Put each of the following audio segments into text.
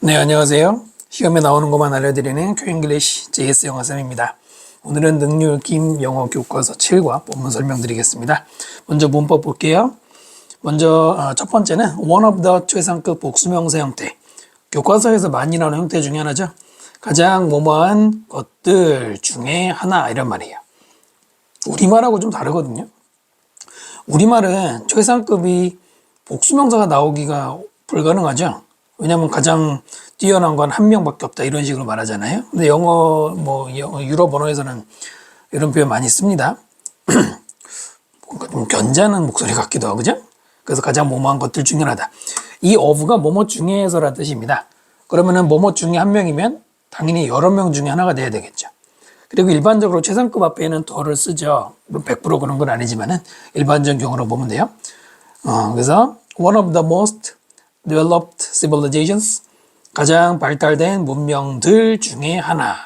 네, 안녕하세요. 시험에 나오는 것만 알려드리는 큐잉글리시 JS 영어쌤입니다. 오늘은 능률김 영어 교과서 7과 본문 설명드리겠습니다. 먼저 문법 볼게요. 먼저 첫 번째는 one of the 최상급 복수명사 형태. 교과서에서 많이 나오는 형태 중에 하나죠. 가장 뭐뭐한 것들 중에 하나 이런 말이에요. 우리말하고 좀 다르거든요. 우리말은 최상급이 복수명사가 나오기가 불가능하죠. 왜냐하면 가장 뛰어난 건 한 명밖에 없다 이런 식으로 말하잖아요. 근데 영어 유럽 언어에서는 이런 표현 많이 씁니다. 뭔가 좀 견제하는 목소리 같기도 하고, 그죠? 그래서 가장 뭐뭐한 것들 중에 하나다. 이 of가 뭐뭐 중에서라는 뜻입니다. 그러면은 뭐뭐 중에 한 명이면 당연히 여러 명 중에 하나가 돼야 되겠죠. 그리고 일반적으로 최상급 앞에는 더를 쓰죠. 100% 그런 건 아니지만은 일반적인 경우로 보면 돼요. 그래서 one of the most developed civilizations, 가장 발달된 문명들 중에 하나,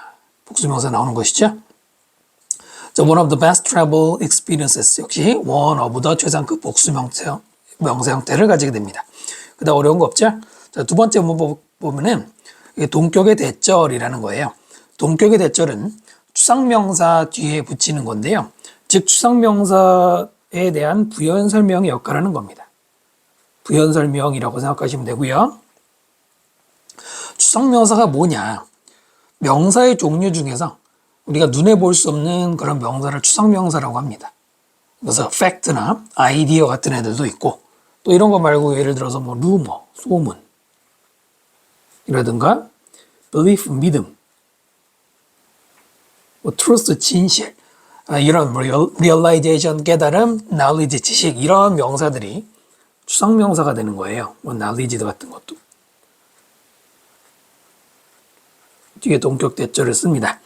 복수명사 나오는 것이죠. So one of the best travel experiences, 역시 one of the 최상급 복수명사 형태를 가지게 됩니다. 그다음 어려운 거 없죠? 자, 두 번째 문법 보면은 이게 동격의 대절이라는 거예요. 동격의 대절은 추상명사 뒤에 붙이는 건데요. 즉 추상명사에 대한 부연 설명의 역할을 하는 겁니다. 부연 설명이라고 생각하시면 되고요. 추상명사가 뭐냐? 명사의 종류 중에서 우리가 눈에 볼 수 없는 그런 명사를 추상명사라고 합니다. 그래서 fact나 idea 같은 애들도 있고, 또 이런 거 말고 예를 들어서 뭐 rumor, 소문 이라든가 belief, 믿음, 뭐 truth, 진실, 이런 realization, 깨달음, knowledge, 지식, 이런 명사들이 추상명사가 되는 거예요. 뭐 knowledge 같은 것도. 뒤에 동격 대절을 씁니다.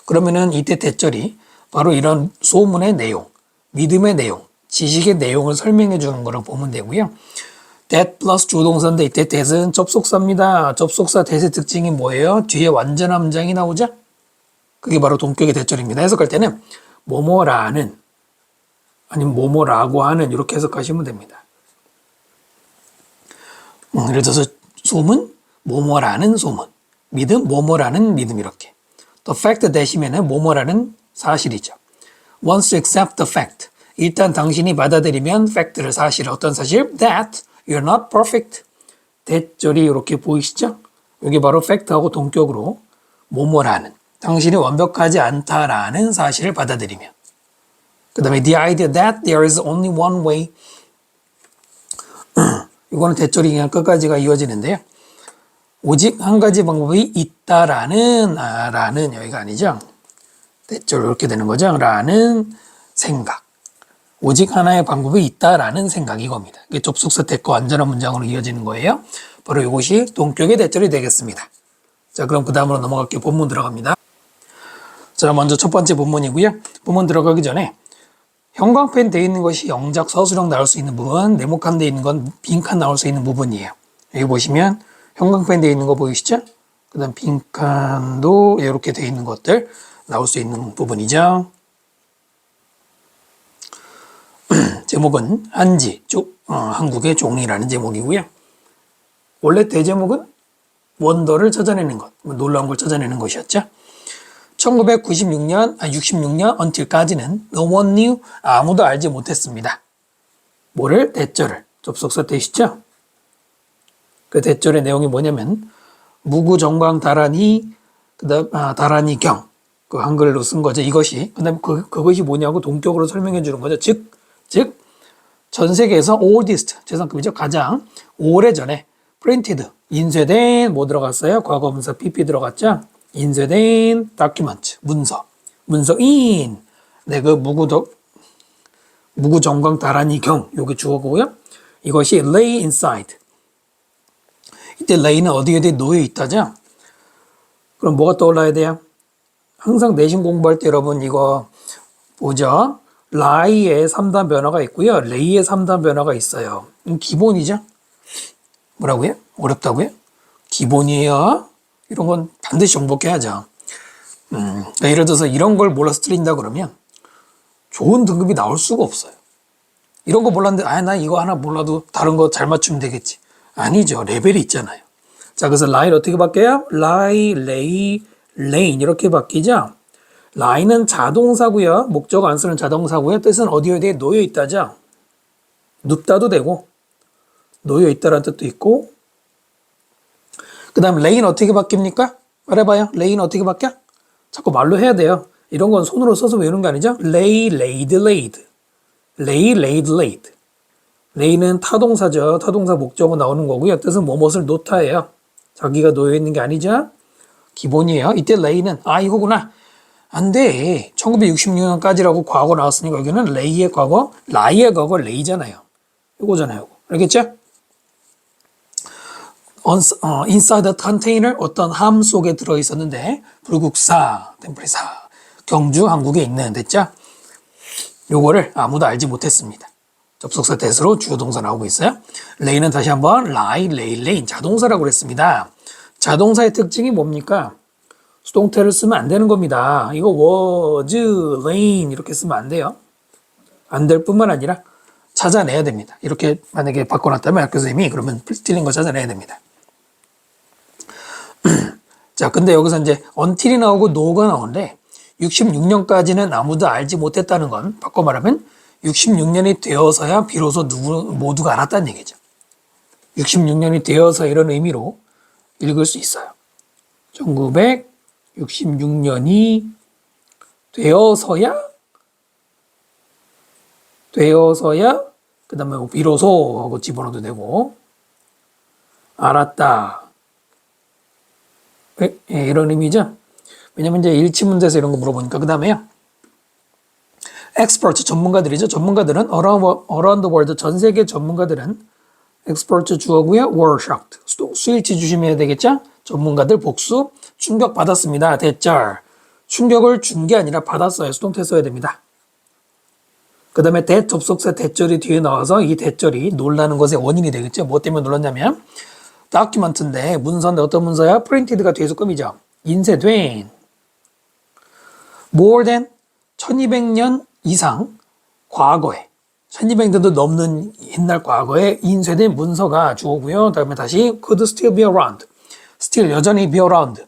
그러면은 이때 대절이 바로 이런 소문의 내용, 믿음의 내용, 지식의 내용을 설명해 주는 거라고 보면 되고요. that 플러스 조동사인데 이때 that은 접속사입니다. 접속사 that의 특징이 뭐예요? 뒤에 완전 함장이 나오죠? 그게 바로 동격의 대절입니다. 해석할 때는 뭐뭐라는, 아니면 뭐뭐라고 하는, 이렇게 해석하시면 됩니다. 예를 들어서 소문, 뭐뭐라는 소문, 믿음, 뭐뭐라는 믿음, 이렇게. 또 fact that이면은 뭐뭐라는 사실이죠. Once you accept the fact, 일단 당신이 받아들이면 fact를, 사실, 어떤 사실? That you're not perfect. 대절이 이렇게 보이시죠? 여기 바로 fact하고 동격으로 뭐뭐라는, 당신이 완벽하지 않다라는 사실을 받아들이면. 그 다음에 the idea that there is only one way. 이거는 대절이 그냥 끝까지가 이어지는데요. 오직 한 가지 방법이 있다라는, 라는 여기가 아니죠. 대절 이렇게 되는 거죠. 라는 생각. 오직 하나의 방법이 있다라는 생각, 이겁니다. 이게 접속사 대거 완전한 문장으로 이어지는 거예요. 바로 이것이 동격의 대절이 되겠습니다. 자, 그럼 그 다음으로 넘어갈게요. 본문 들어갑니다. 자, 먼저 첫 번째 본문이고요. 본문 들어가기 전에 형광펜 돼 있는 것이 영작, 서술형 나올 수 있는 부분, 네모칸 돼 있는 건 빈칸 나올 수 있는 부분이에요. 여기 보시면 형광펜 돼 있는 거 보이시죠? 그 다음 빈칸도 이렇게 돼 있는 것들 나올 수 있는 부분이죠. 제목은 한지, 한국의 종이라는 제목이고요. 원래 대제목은 원더를 찾아내는 것, 놀라운 걸 찾아내는 것이었죠. 1996년, 66년 until까지는 no one knew, 아무도 알지 못했습니다. 뭐를? 대절을. 접속사 되시죠? 그 대절의 내용이 뭐냐면 무구정광 다란이, 그다음 다란이 경, 그 한글로 쓴 거죠. 이것이. 그다음 그것이 뭐냐고 동격으로 설명해 주는 거죠. 즉 전 세계에서 oldest, 최상급이죠. 가장 오래전에 printed, 인쇄된 뭐 들어갔어요? 과거분사 pp 들어갔죠. 인쇄된 document, 문서인. 네, 그 무구정광 다란이 경, 요게 주어고요. 이것이 lay inside. 이때 lay는 어디에 놓여 있다죠? 그럼 뭐가 떠올라야 돼요? 항상 내신 공부할 때 여러분 이거 보죠. lie의 3단 변화가 있고요. lay의 3단 변화가 있어요. 기본이죠? 뭐라고요? 어렵다고요? 기본이에요. 이런 건 반드시 정복해야죠. 예를 들어서 이런 걸 몰라서 틀린다 그러면 좋은 등급이 나올 수가 없어요. 이런 거 몰랐는데 나 이거 하나 몰라도 다른 거 잘 맞추면 되겠지. 아니죠. 레벨이 있잖아요. 자, 그래서 lie 어떻게 바뀌어요? lie, lay, lane 이렇게 바뀌죠? lie는 자동사고요. 목적 안 쓰는 자동사고요. 뜻은 어디에 놓여 있다죠? 눕다도 되고 놓여 있다라는 뜻도 있고 그 다음 lay는 어떻게 바뀝니까? 말해봐요. lay는 어떻게 바뀌어? 자꾸 말로 해야 돼요. 이런 건 손으로 써서 외우는 거 아니죠? lay, laid, laid. lay, laid, laid. lay는 타동사죠. 타동사 목적어 나오는 거고요. 뜻은 무엇을 놓다예요. 자기가 놓여 있는 게 아니죠. 기본이에요. 이때 lay는 이거구나. 안 돼. 1966년까지라고 과거 나왔으니까 여기는 lay의 과거, lie의 과거 lay잖아요. 이거잖아요. 이거. 알겠죠? inside the container 어떤 함 속에 들어 있었는데 불국사, 템플리사, 경주 한국에 있는 됐죠? 요거를 아무도 알지 못했습니다. 접속사 대수로 주요 동사 나오고 있어요. lay는 다시 한번 lie, lay, lane 자동사라고 그랬습니다. 자동사의 특징이 뭡니까? 수동태를 쓰면 안 되는 겁니다. 이거 was, lane 이렇게 쓰면 안 돼요. 안 될 뿐만 아니라 찾아내야 됩니다. 이렇게 만약에 바꿔놨다면 학교 선생님이 그러면 틀린 거 찾아내야 됩니다. 자, 근데 여기서 이제 until이 나오고 no가 나오는데 66년까지는 아무도 알지 못했다는 건 바꿔 말하면 66년이 되어서야 비로소 모두가 알았다는 얘기죠. 66년이 되어서 이런 의미로 읽을 수 있어요. 1966년이 되어서야 그 다음에 비로소 하고 집어넣어도 되고 알았다. 이런 의미죠. 왜냐면 이제 일치문제에서 이런 거 물어보니까. 그 다음에요. experts 전문가들이죠. 전문가들은 around the world 전 세계 전문가들은 experts 주어고요. were shocked. 수일치 주시면 되겠죠. 전문가들 복수 충격받았습니다. 대절. 충격을 준 게 아니라 받았어요. 수동태 써야 됩니다. 그 다음에 접속사 대절이 뒤에 나와서 이 대절이 놀라는 것의 원인이 되겠죠. 뭐 때문에 놀랐냐면 다큐멘트인데 문서인데 어떤 문서야? 프린티드가 뒤에서 끔이죠. 인쇄된 more than 1200년 이상 과거에 1200년도 넘는 옛날 과거에 인쇄된 문서가 주어고요. 다음에 다시 could still be around. still 여전히 be around.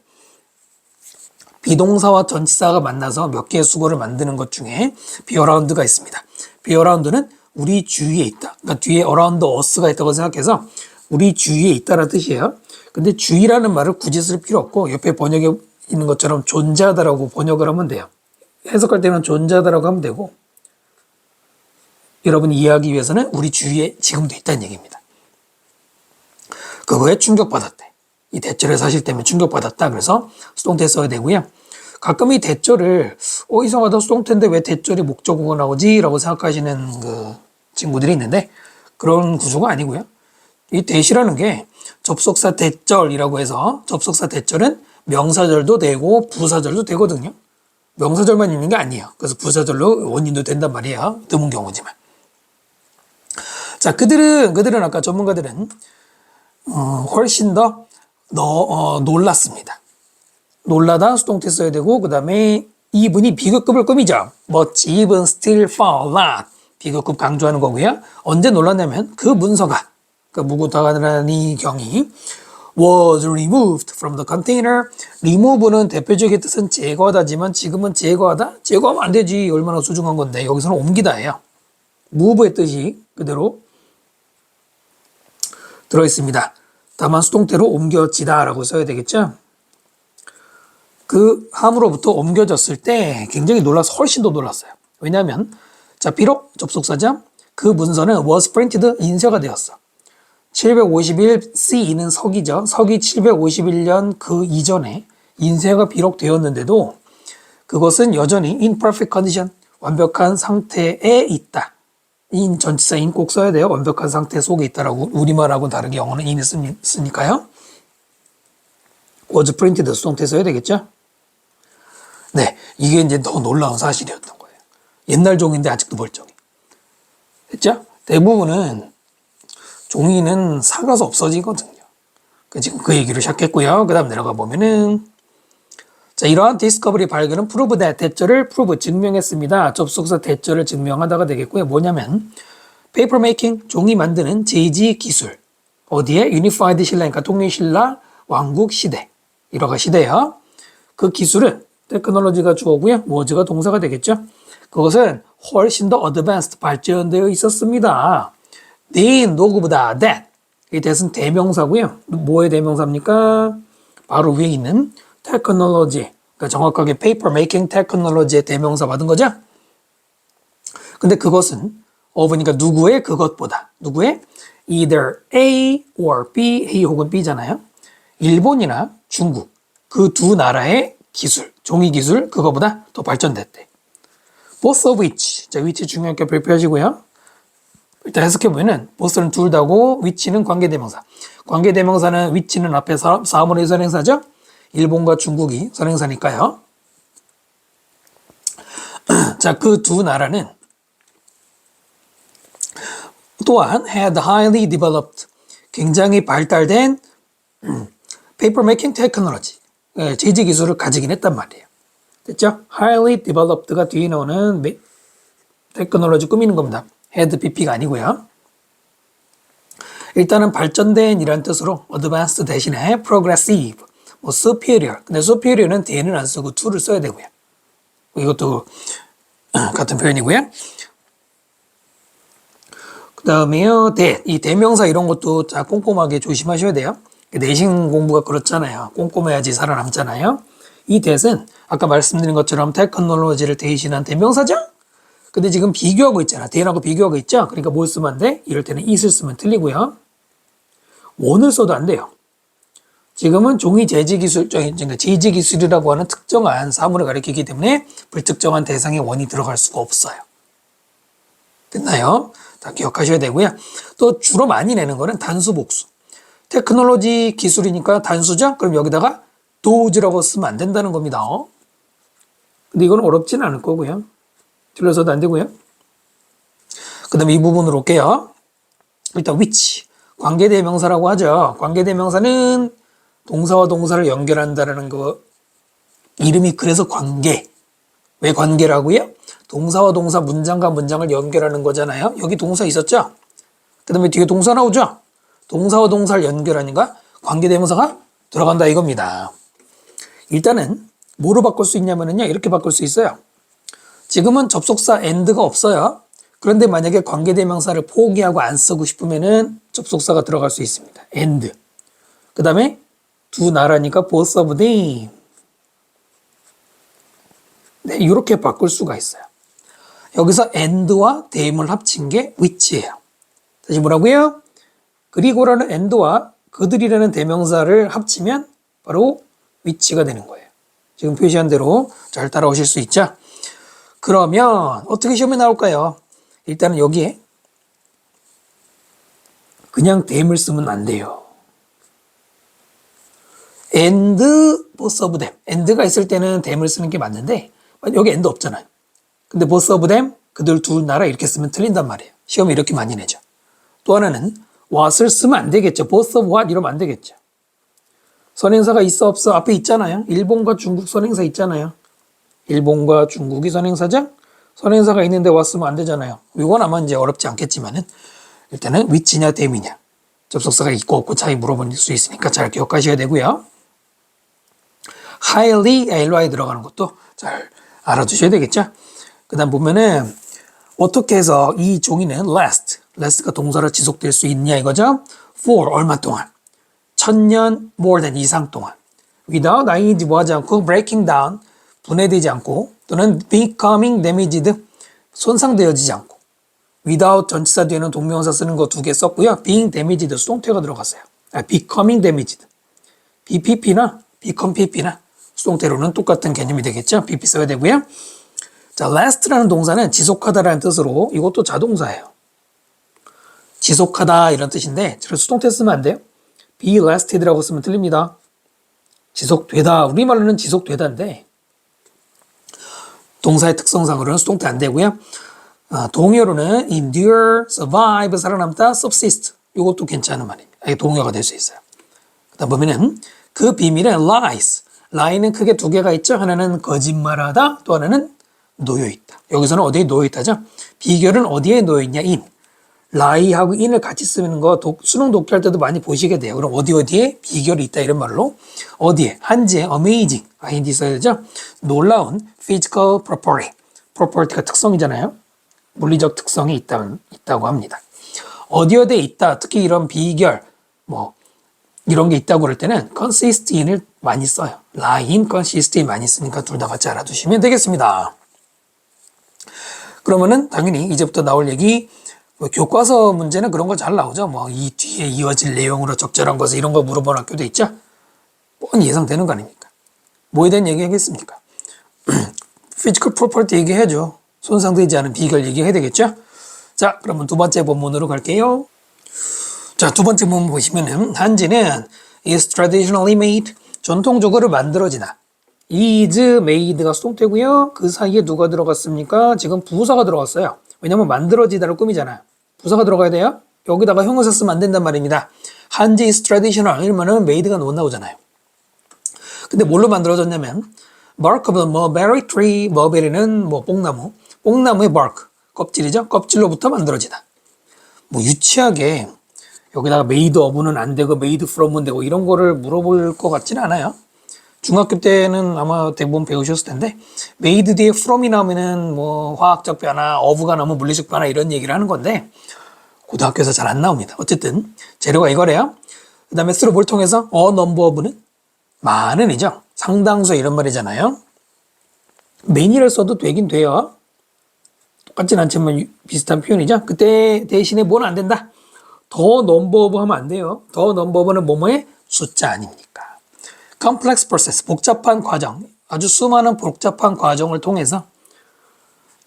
비동사와 전치사가 만나서 몇 개의 수거를 만드는 것 중에 be around가 있습니다. be around는 우리 주위에 있다. 그러니까 뒤에 around us가 있다고 생각해서 우리 주위에 있다는 뜻이에요. 근데 주위라는 말을 굳이 쓸 필요 없고 옆에 번역에 있는 것처럼 존재하다라고 번역을 하면 돼요. 해석할 때는 존재하다라고 하면 되고 여러분이 이해하기 위해서는 우리 주위에 지금도 있다는 얘기입니다. 그거에 충격받았대. 이 대절의 사실 때문에 충격받았다. 그래서 수동태 써야 되고요. 가끔 이 대절을 이상하다 수동태인데 왜 대절이 목적어가 나오지? 라고 생각하시는 그 친구들이 있는데 그런 구조가 아니고요. 이 대시라는 게 접속사 대절이라고 해서 접속사 대절은 명사절도 되고 부사절도 되거든요. 명사절만 있는 게 아니에요. 그래서 부사절로 원인도 된단 말이에요. 드문 경우지만. 자, 그들은 아까 전문가들은 훨씬 더 놀랐습니다. 놀라다 수동태 써야 되고 그 다음에 이분이 비교급을 꾸미죠. But even still found that. 비교급 강조하는 거고요. 언제 놀랐냐면 그 문서가 그 무구다가니 경이 was removed from the container. remove는 대표적인 뜻은 제거하다지만 지금은 제거하다? 제거하면 안 되지. 얼마나 소중한 건데. 여기서는 옮기다예요. move의 뜻이 그대로 들어있습니다. 다만 수동태로 옮겨지다 라고 써야 되겠죠. 그 함으로부터 옮겨졌을 때 굉장히 놀라서 훨씬 더 놀랐어요. 왜냐하면 자 비록 접속사죠. 그 문서는 was printed 인쇄가 되었어. 751 CE는 서기죠. 서기 751년 그 이전에 인쇄가 비록 되었는데도 그것은 여전히 in perfect condition, 완벽한 상태에 있다. in 전치사 in 꼭 써야 돼요. 완벽한 상태 속에 있다라고 우리말하고는 다르게 영어는 in을 쓰니까요. was printed 수동태 써야 되겠죠? 네, 이게 이제 더 놀라운 사실이었던 거예요. 옛날 종인데 아직도 멀쩡해. 됐죠? 대부분은 종이는 사가서 없어지거든요. 지금 그 얘기를 시작했고요. 그 다음 내려가 보면은 자 이러한 디스커버리 발견은 prove that 대절을 prove 증명했습니다. 접속사 대절을 증명하다가 되겠고요. 뭐냐면 paper making 종이 만드는 제지 기술 어디에 unified 신라 그러니까 통일신라 왕국 시대. 일화가 시대야. 그 기술은 테크놀로지가 주어고요. was가 동사가 되겠죠. 그것은 훨씬 더 advanced 발전되어 있었습니다. then 누구보다 that. 이 that은 대명사고요. 뭐의 대명사입니까? 바로 위에 있는 technology. 그러니까 정확하게 paper making technology의 대명사 받은 거죠. 근데 그것은 of니까 누구의 그것보다 누구의 either A or B, A 혹은 B잖아요. 일본이나 중국 그 두 나라의 기술, 종이 기술 그거보다 더 발전됐대. both of which. 자, which 중요하게 발표하시고요. 일단 해석해보면은 both는 둘 다고 which는 관계대명사. 관계대명사는 which는 앞에 사물의 선행사죠. 일본과 중국이 선행사니까요. 자, 그 두 나라는 또한 had highly developed, 굉장히 발달된 paper making technology, 제지 기술을 가지긴 했단 말이에요. 됐죠? highly developed가 뒤에 나오는 테크놀로지 꾸미는 겁니다. had pp가 아니고요. 일단은 발전된 이란 뜻으로 advanced 대신에 progressive, 뭐 superior. 근데 superior는 then은 안 쓰고 to를 써야 되고요. 이것도 같은 표현이고요. 그 다음에요, 이 대명사 이런 것도 자 꼼꼼하게 조심하셔야 돼요. 내신 공부가 그렇잖아요. 꼼꼼해야지 살아남잖아요. 이 that은 아까 말씀드린 것처럼 테크놀로지를 대신한 대명사죠? 근데 지금 비교하고 있잖아. then하고 비교하고 있죠? 그러니까 뭘 쓰면 안 돼? 이럴 때는 it을 쓰면 틀리고요. one을 써도 안 돼요. 지금은 종이 제지 기술, 그러니까 제지 기술이라고 하는 특정한 사물을 가리키기 때문에 불특정한 대상에 one이 들어갈 수가 없어요. 됐나요? 다 기억하셔야 되고요. 또 주로 많이 내는 거는 단수 복수. 테크놀로지 기술이니까 단수죠? 그럼 여기다가 does라고 쓰면 안 된다는 겁니다. 근데 이건 어렵진 않을 거고요. 틀려서도 안 되고요. 그 다음에 이 부분으로 올게요. 일단 which, 관계대명사라고 하죠. 관계대명사는 동사와 동사를 연결한다는 거 이름이 그래서 관계. 왜 관계라고요? 동사와 동사, 문장과 문장을 연결하는 거잖아요. 여기 동사 있었죠? 그 다음에 뒤에 동사 나오죠? 동사와 동사를 연결하니까 관계대명사가 들어간다 이겁니다. 일단은 뭐로 바꿀 수 있냐면요. 이렇게 바꿀 수 있어요. 지금은 접속사 and가 없어요. 그런데 만약에 관계대명사를 포기하고 안 쓰고 싶으면은 접속사가 들어갈 수 있습니다. and. 그 다음에 두 나라니까 both of them. 네, 이렇게 바꿀 수가 있어요. 여기서 and와 them을 합친 게 which예요. 다시 뭐라고요? 그리고라는 and와 그들이라는 대명사를 합치면 바로 which가 되는 거예요. 지금 표시한 대로 잘 따라오실 수 있죠? 그러면 어떻게 시험에 나올까요? 일단은 여기에 그냥 them을 쓰면 안 돼요. and both of them. and가 있을 때는 them을 쓰는 게 맞는데 여기 and 없잖아요. 근데 both of them, 그들 두 나라 이렇게 쓰면 틀린단 말이에요. 시험에 이렇게 많이 내죠. 또 하나는 what을 쓰면 안 되겠죠. both of what 이러면 안 되겠죠. 선행사가 있어 없어 앞에 있잖아요. 일본과 중국 선행사 있잖아요. 일본과 중국이 선행사죠? 선행사가 있는데 what 쓰면 안 되잖아요. 이건 아마 이제 어렵지 않겠지만은 일단은 which냐 them이냐 접속사가 있고 없고 차이 물어볼 수 있으니까 잘 기억하셔야 되고요. highly, ly 들어가는 것도 잘 알아두셔야 되겠죠. 그 다음 보면은 어떻게 해서 이 종이는 last가 동사로 지속될 수 있냐 이거죠. for 얼마 동안 1000년 more than 이상 동안 without ing 뭐하지 않고 breaking down 분해되지 않고 또는 becoming damaged 손상되어지지 않고 without 전치사 뒤에는 동명사 쓰는 거 두 개 썼고요. being damaged 수동태가 들어갔어요. becoming damaged BPP나 become PP나 수동태로는 똑같은 개념이 되겠죠. PP 써야 되고요. 자, last라는 동사는 지속하다라는 뜻으로 이것도 자동사예요. 지속하다 이런 뜻인데 수동태 쓰면 안 돼요. be lasted라고 쓰면 틀립니다. 지속되다 우리말로는 지속되다인데 동사의 특성상으로는 수동태 안 되고요. 동요로는 endure, survive, 살아남다, subsist 이것도 괜찮은 말입니다. 동요가 될 수 있어요. 그 다음 보면은 그 비밀은 lies. lie는 크게 두 개가 있죠. 하나는 거짓말하다, 또 하나는 놓여있다. 여기서는 어디에 놓여있다죠? 비결은 어디에 놓여있냐? in. lie하고 in을 같이 쓰는 거 수능 독해할 때도 많이 보시게 돼요. 그럼 어디에 비결이 있다 이런 말로 어디에 한지에 amazing ing 써야 되죠. 놀라운 physical property가 특성이잖아요. 물리적 특성이 있다고 합니다. 어디에 있다. 특히 이런 비결 뭐 이런 게 있다고 그럴 때는 consist in을 많이 써요. lie in, consist in 많이 쓰니까 둘 다 같이 알아두시면 되겠습니다. 그러면은 당연히 이제부터 나올 얘기 뭐 교과서 문제는 그런 거 잘 나오죠. 뭐 이 뒤에 이어질 내용으로 적절한 것을 이런 거 물어보는 학교도 있죠. 뻔히 예상되는 거 아닙니까? 뭐에 대한 얘기 하겠습니까? physical property 얘기해야죠. 손상되지 않은 비결 얘기해야 되겠죠? 자, 그러면 두 번째 본문으로 갈게요. 자, 두 번째 본문 보시면은 한지는 is traditionally made 전통적으로 만들어지다. is made가 수동태고요. 그 사이에 누가 들어갔습니까? 지금 부사가 들어갔어요. 왜냐면 만들어지다를 꾸미잖아요. 부사가 들어가야 돼요. 여기다가 형용사 쓰면 안 된단 말입니다. 한지 is traditional 이러면은 made가 못 나오잖아요. 근데 뭘로 만들어졌냐면 bark of the mulberry tree, mulberry는 뭐 뽕나무의 bark, 껍질이죠. 껍질로부터 만들어지다. 뭐 유치하게 여기다가 made of는 안 되고 made from은 되고 이런 거를 물어볼 것 같지는 않아요. 중학교 때는 아마 대부분 배우셨을 텐데 made 뒤에 from이 나오면은 뭐 화학적 변화, of가 나오면 물리적 변화 이런 얘기를 하는 건데 고등학교에서 잘 안 나옵니다. 어쨌든 재료가 이거래요. 그 다음에 through 뭘 통해서 a number of는 많은이죠. 상당수 이런 말이잖아요. many를 써도 되긴 돼요. 똑같진 않지만 비슷한 표현이죠. 그때 대신에 뭐는 안 된다. 더 number of 하면 안 돼요. 더 number of는 뭐뭐의 숫자 아닙니까? complex process, 복잡한 과정, 아주 수많은 복잡한 과정을 통해서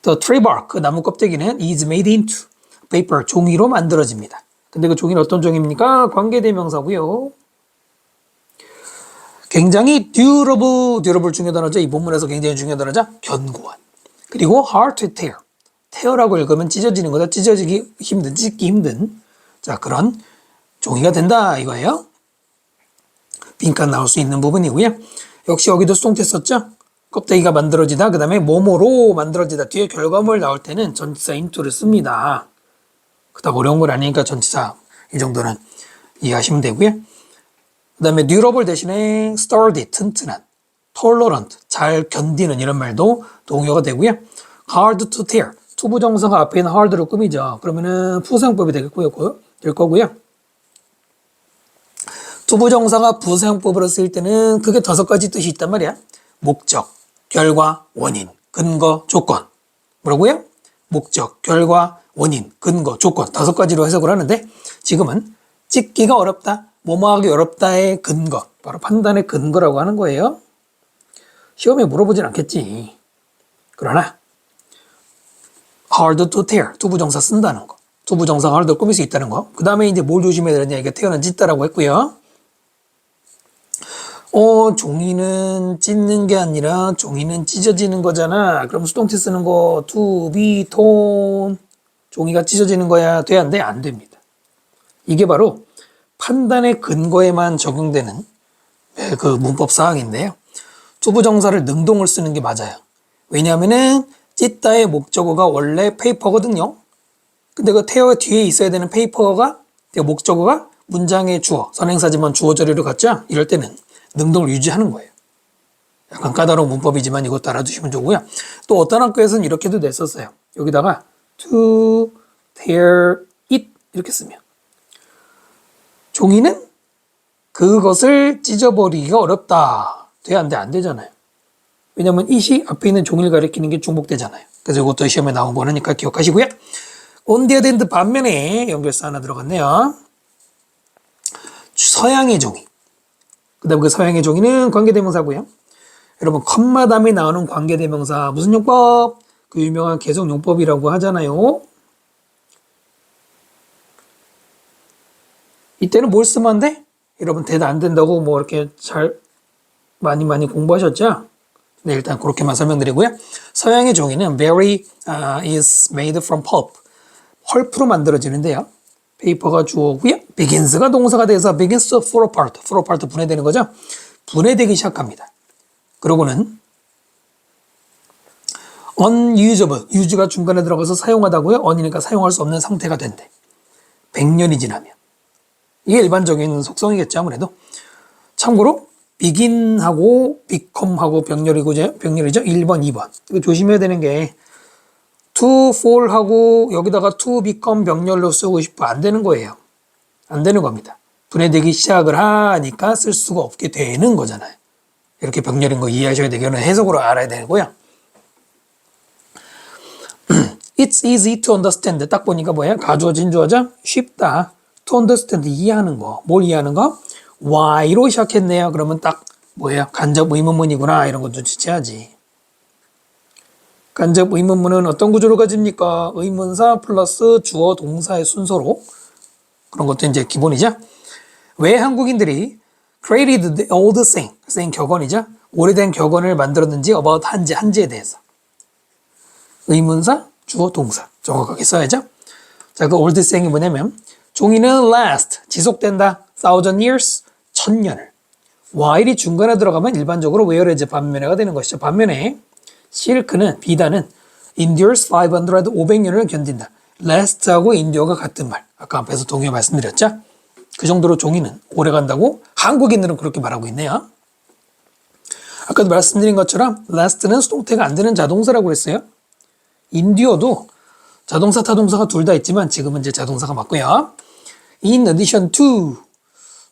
the tree bark, 그 나무 껍데기는 is made into paper, 종이로 만들어집니다. 근데 그 종이는 어떤 종입니까? 관계대명사고요. 굉장히 durable 중요한 단어죠. 이 본문에서 굉장히 중요한 단어죠. 견고한. 그리고 hard to tear. tear라고 읽으면 찢어지는 거죠. 찢어지기 힘든, 찢기 힘든. 자, 그런 종이가 된다 이거예요. 빈칸 나올 수 있는 부분이고요. 역시 여기도 수동태 썼죠. 껍데기가 만들어지다. 그 다음에 뭐뭐로 만들어지다. 뒤에 결과물 나올 때는 전치사 into를 씁니다. 그닥 어려운 건 아니니까 전치사 이 정도는 이해하시면 되고요. 그 다음에 durable 대신에 sturdy, 튼튼한, tolerant, 잘 견디는 이런 말도 동요가 되고요. hard to tear, 투부정사가 앞에 있는 hard를 꾸미죠. 그러면은 부사용법이 될 거고요. 투부정사가 부사용법으로 쓰일 때는 그게 5가지 뜻이 있단 말이야. 목적, 결과, 원인, 근거, 조건. 뭐라고요? 목적, 결과, 원인, 근거, 조건 5가지로 해석을 하는데 지금은 찍기가 어렵다, 뭐뭐하기 어렵다의 근거, 바로 판단의 근거라고 하는 거예요. 시험에 물어보진 않겠지. 그러나 hard to tear, 투부정사 쓴다는 거. 투부정사가 hard를 꾸밀 수 있다는 거. 그 다음에 이제 뭘 조심해야 되느냐. 이게 tear는 찢다라고 했고요. 종이는 찢는 게 아니라 종이는 찢어지는 거잖아. 그럼 수동태 쓰는 거 to be torn. 종이가 찢어지는 거야. 돼? 안 돼? 안 됩니다. 이게 바로 판단의 근거에만 적용되는 그 문법 사항인데요. 투부정사를 능동을 쓰는 게 맞아요. 왜냐하면은 찢다의 목적어가 원래 페이퍼거든요. 근데 그 tear 뒤에 있어야 되는 페이퍼가 목적어가 문장의 주어, 선행사지만 주어 자리로 갔죠. 이럴 때는 능동을 유지하는 거예요. 약간 까다로운 문법이지만 이것도 알아두시면 좋고요. 또 어떤 학교에서는 이렇게도 냈었어요. 여기다가 to tear it 이렇게 쓰면 종이는 그것을 찢어버리기가 어렵다. 돼? 안 돼? 안 되잖아요. 왜냐면 it이 앞에 있는 종이를 가리키는 게 중복되잖아요. 그래서 이것도 시험에 나온 거니까 기억하시고요. on the other hand 반면에 연결사 하나 들어갔네요. 서양의 종이. 그 다음 그 서양의 종이는 관계대명사고요. 여러분 컴마 다음에 나오는 관계대명사 무슨 용법? 그 유명한 계속용법이라고 하잖아요. 이때는 뭘 쓰면 안 돼? 여러분 대답 안 된다고 뭐 이렇게 잘 많이 공부하셨죠? 네, 일단 그렇게만 설명드리고요. 서양의 종이는 berry is made from pulp. 펄프로 만들어지는데요. 페이퍼가 주어고요. begins가 동사가 돼서 begins to fall apart 분해되는 거죠. 분해되기 시작합니다. 그러고는 unusable, use가 중간에 들어가서 사용하다고요. on이니까 사용할 수 없는 상태가 된대. 100년이 지나면. 이게 일반적인 속성이겠죠, 아무래도. 참고로 begin하고 become하고 병렬이죠. 1번, 2번. 이거 조심해야 되는 게 to fall하고 여기다가 to become 병렬로 쓰고 싶어 안 되는 거예요. 안 되는 겁니다. 분해되기 시작을 하니까 쓸 수가 없게 되는 거잖아요. 이렇게 병렬인 거 이해하셔야 되고요. 해석으로 알아야 되고요. It's easy to understand. 딱 보니까 뭐예요? 가주어, 진주어죠? 쉽다. To understand, 이해하는 거. 뭘 이해하는 거? Why로 시작했네요. 그러면 딱 뭐예요? 간접 의문문이구나. 이런 것도 지체하지. 간접 의문문은 어떤 구조를 가집니까? 의문사 플러스 주어, 동사의 순서로. 그런 것도 이제 기본이죠. 왜 한국인들이 created the old saying, saying 격언이죠. 오래된 격언을 만들었는지 about 한지에 대해서. 의문사, 주어, 동사. 정확하게 써야죠. 자, 그 old saying이 뭐냐면 종이는 last, 지속된다. 1000 years, 1000년을. while이 중간에 들어가면 일반적으로 whereas 반면에가 되는 것이죠. 반면에 silk는, 비단은 endures 500, 500년을 견딘다. last하고 endure가 같은 말. 아까 앞에서 동의어 말씀드렸죠. 그 정도로 종이는 오래 간다고 한국인들은 그렇게 말하고 있네요. 아까도 말씀드린 것처럼 last는 수동태가 안 되는 자동사라고 그랬어요. endure도 자동사, 타동사가 둘 다 있지만 지금은 이제 자동사가 맞고요. In addition to,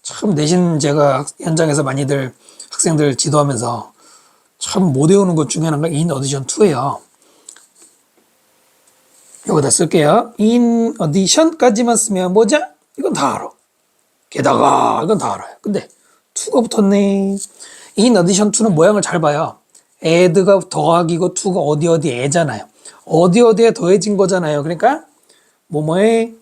참 내신 제가 현장에서 많이들 학생들 지도하면서 참 못 외우는 것 중에 하나가 in addition to예요. 여기다 쓸게요. in addition까지만 쓰면 뭐죠? 이건 다 알아. 게다가 이건 다 알아요. 근데 to가 붙었네. in addition to는 모양을 잘 봐요. add가 더하기고 to가 어디에잖아요. 어디에 더해진 거잖아요. 그러니까 뭐뭐에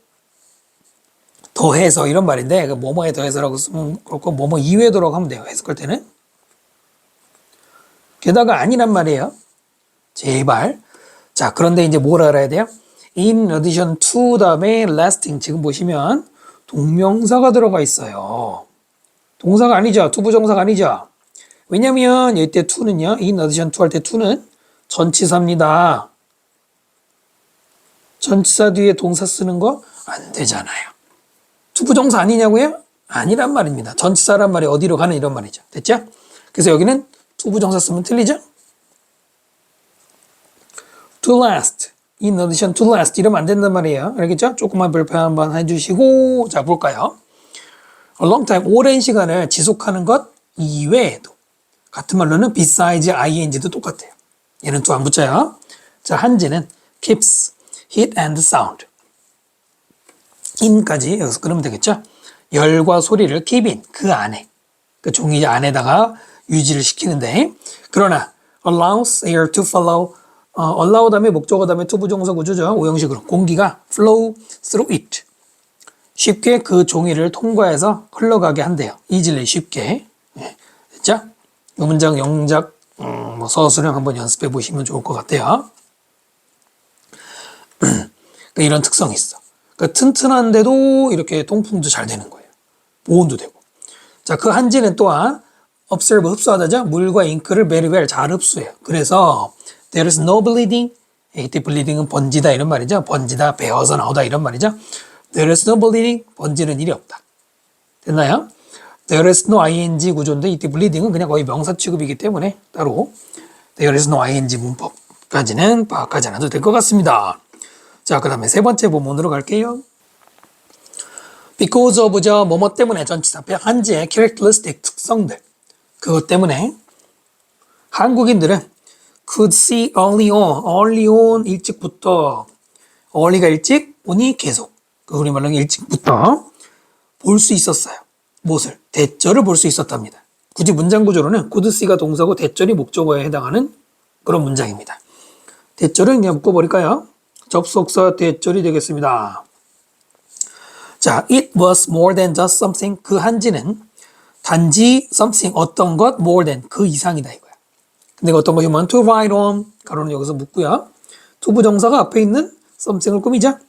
더해서 이런 말인데 뭐뭐에 더해서라고 쓰면 그렇고 뭐뭐 이외에 더라고 하면 돼요. 해석할 때는. 게다가 아니란 말이에요. 제발. 자, 그런데 이제 뭘 알아야 돼요? in addition to 다음에 lasting. 지금 보시면 동명사가 들어가 있어요. 동사가 아니죠. 투부정사가 아니죠. 왜냐면 이때 to는요. in addition to 할 때 to는 전치사입니다. 전치사 뒤에 동사 쓰는 거 안 되잖아요. 투부정사 아니냐고요? 아니란 말입니다. 전치사란 말이 어디로 가는 이런 말이죠. 됐죠? 그래서 여기는 투부정사 쓰면 틀리죠? to last, in addition to last 이러면 안 된단 말이에요. 알겠죠? 조금만 발표 한번 해주시고 자 볼까요? A long time, 오랜 시간을 지속하는 것 이외에도 같은 말로는 besides ing도 똑같아요. 얘는 또 안 붙여요. 자, 한지는 keeps, heat and sound in까지 여기서 끊으면 되겠죠? 열과 소리를 keep in, 그 안에 그 종이 안에다가 유지를 시키는데 그러나 allows air to follow allow 다음에 목적어 다음에 투부정사 구조죠. 오형식으로 공기가 flow through it 쉽게 그 종이를 통과해서 흘러가게 한대요. easily 쉽게. 네. 됐죠? 이 문장 영작 뭐 서술형 한번 연습해 보시면 좋을 것 같아요. 그러니까 이런 특성이 있어. 그러니까 튼튼한데도 이렇게 통풍도 잘 되는 거예요. 보온도 되고. 자, 그 한지는 또한 observe 흡수하다죠. 물과 잉크를 very well 잘 흡수해요. 그래서 there is no bleeding. 이때 bleeding은 번지다 이런 말이죠. 번지다, 배어서 나오다 이런 말이죠. There is no bleeding. 번지는 일이 없다. 됐나요? There is no ing 구조인데 이때 bleeding은 그냥 거의 명사 취급이기 때문에 따로 There is no ing 문법까지는 파악하지 않아도 될 것 같습니다. 자, 그 다음에 세 번째 본문으로 갈게요. Because of죠. 뭐뭐 때문에 전치사 한지의 characteristic 특성들 그것 때문에 한국인들은 could see early on 일찍부터 early가 일찍 on이 계속 우리 말로 일찍부터 볼 수 있었어요. 무엇을? 대절을 볼 수 있었답니다. 굳이 문장 구조로는 could see가 동사고 대절이 목적어에 해당하는 그런 문장입니다. 대절을 그냥 묶어버릴까요? 접속사 대절이 되겠습니다. 자, it was more than just something. 그 한지는 단지 something 어떤 것 more than 그 이상이다 이거야. 근데 어떤 것이면 to write on 가로는 여기서 묶고요. 투부정사가 앞에 있는 something을 꾸미자.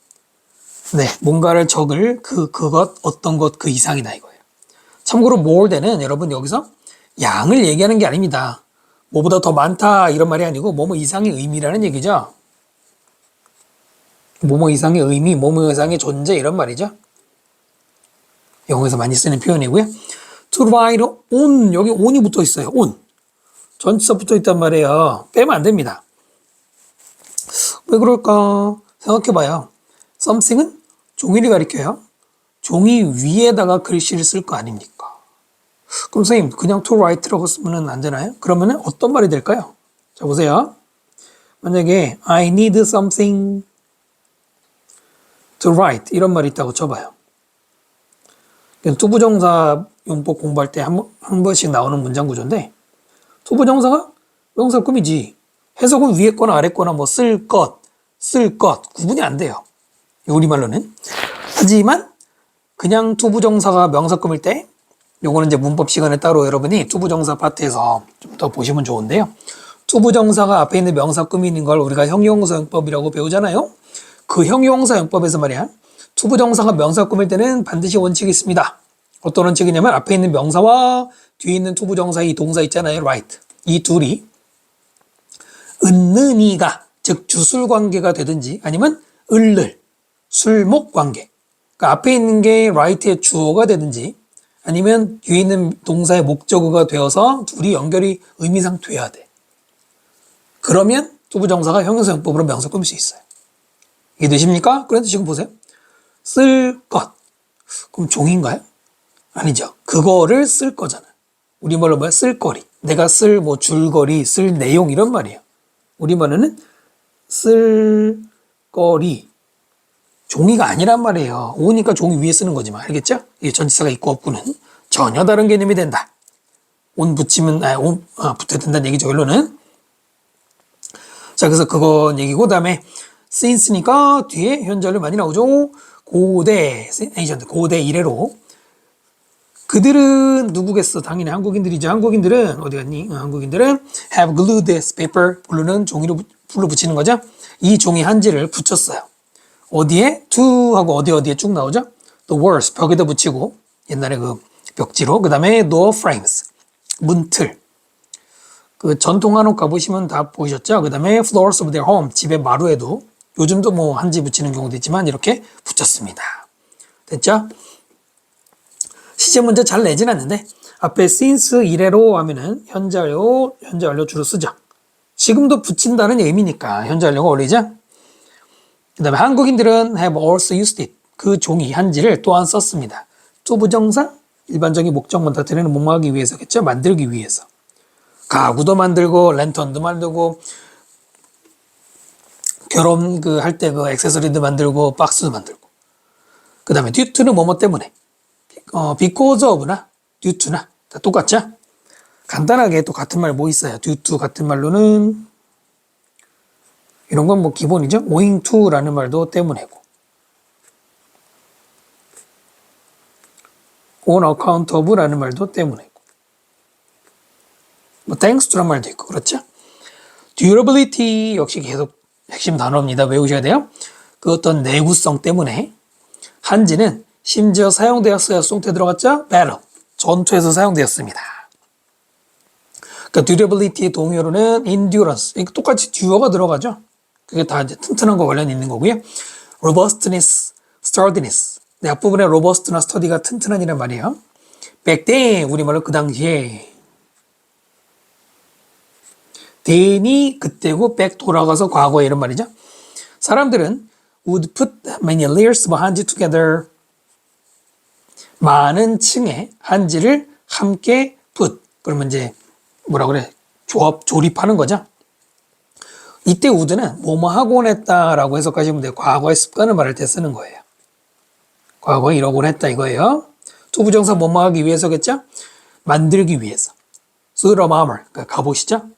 네, 뭔가를 적을 그것 어떤 것 그 이상이다 이거예요. 참고로 more than은 여러분 여기서 양을 얘기하는 게 아닙니다. 뭐보다 더 많다 이런 말이 아니고 뭐뭐 이상의 의미라는 얘기죠. 뭐뭐 이상의 의미, 뭐뭐 이상의 존재 이런 말이죠. 영어에서 많이 쓰는 표현이고요. to write on, 여기 on이 붙어 있어요. on. 전치사 붙어 있단 말이에요. 빼면 안 됩니다. 왜 그럴까 생각해봐요. something은 종이를 가리켜요. 종이 위에다가 글씨를 쓸 거 아닙니까? 그럼 선생님 그냥 to write라고 쓰면 안 되나요? 그러면 어떤 말이 될까요? 자 보세요. 만약에 I need something to write 이런 말이 있다고 쳐봐요. 투부정사 용법 공부할 때 한 번씩 나오는 문장 구조인데 투부정사가 명사 꾸미지. 해석은 위에 거나 아래 거나 뭐 쓸 것 구분이 안 돼요. 우리말로는. 하지만 그냥 투부정사가 명사 꾸밀 때 요거는 이제 문법 시간에 따로 여러분이 투부정사 파트에서 좀 더 보시면 좋은데요. 투부정사가 앞에 있는 명사 꾸미는 걸 우리가 형용사용법이라고 배우잖아요. 그 형용사용법에서 말이야. 투부정사가 명사 꾸밀 때는 반드시 원칙이 있습니다. 어떤 원칙이냐면 앞에 있는 명사와 뒤에 있는 투부정사 이 동사 있잖아요. write. 이 둘이 은는이가 즉 주술 관계가 되든지 아니면 을를 술목 관계. 그러니까 앞에 있는 게 write의 주어가 되든지 아니면 뒤에 있는 동사의 목적어가 되어서 둘이 연결이 의미상 돼야 돼. 그러면 투부정사가 형용사용법으로 명사 꾸밀 수 있어요. 이게 되십니까? 그런데 지금 보세요. 쓸 것. 그럼 종인가요? 아니죠. 그거를 쓸 거잖아. 우리말로 뭐야? 쓸거리. 내가 쓸 뭐 줄거리, 쓸 내용 이런 말이에요. 우리말로는 쓸거리. 종이가 아니란 말이에요. 오니까 종이 위에 쓰는 거지만 알겠죠? 이 전치사가 있고 없고는 전혀 다른 개념이 된다. 온 붙이면 붙어야 된다는 얘기죠. 결론은. 자, 그래서 그건 얘기고 그다음에 since니까 뒤에 현재를 많이 나오죠. 고대 에이전트 고대 이래로 그들은 누구겠어? 당연히 한국인들이죠. 한국인들은 어디 갔니? 한국인들은 have glued this paper. glue는 종이로 불로 붙이는 거죠. 이 종이 한지를 붙였어요. 어디에? to 하고 어디에 쭉 나오죠. the walls 벽에다 붙이고 옛날에 그 벽지로. 그다음에 door frames 문틀. 그 전통 한옥 가보시면 다 보이셨죠? 그다음에 floors of their home 집의 마루에도 요즘도 뭐 한지 붙이는 경우도 있지만 이렇게 붙였습니다. 됐죠? 시제 문제 잘 내진 않는데 앞에 since 이래로 하면은 현재 완료 주로 쓰죠. 지금도 붙인다는 의미니까 현재 완료가 어울리죠. 그 다음에 한국인들은 have also used it. 그 종이 한지를 또한 썼습니다. 투부정사 일반적인 목적만 나타내는 뭐하기 위해서겠죠. 만들기 위해서. 가구도 만들고 랜턴도 만들고 결혼 할 때 그 액세서리도 만들고 박스도 만들고. 그 다음에 due to는 뭐뭐 때문에. because of나 due to나 다 똑같죠? 간단하게 또 같은 말 뭐 있어요? due to 같은 말로는 이런 건 뭐 기본이죠? owing to라는 말도 때문에고 on account of라는 말도 때문에고 뭐 thanks to라는 말도 있고 그렇죠? durability 역시 계속 핵심 단어입니다. 외우셔야 돼요. 그 어떤 내구성 때문에 한지는 심지어 사용되었어요. 송태 들어갔죠? battle. 전투에서 사용되었습니다. 그러니까 durability의 동의어로는 endurance. 이거 똑같이 du어가 들어가죠. 그게 다 이제 튼튼한 거 관련 있는 거고요. robustness, sturdiness. 네, 앞부분에 robust나 sturdy가 튼튼한이란 말이에요. back then, 우리말로 그 당시에. then이 그때고 back 돌아가서 과거에 이런 말이죠. 사람들은 would put many layers of 한지 together. 많은 층의 한지를 함께 put. 그러면 이제 뭐라 그래? 조립하는 거죠. 이때 would는 뭐뭐 하곤 했다라고 해석하시면 돼요. 과거의 습관을 말할 때 쓰는 거예요. 과거에 이러곤 했다 이거예요. 투부정사 뭐뭐 하기 위해서겠죠? 만들기 위해서. suit of armor. 그러니까 가보시죠.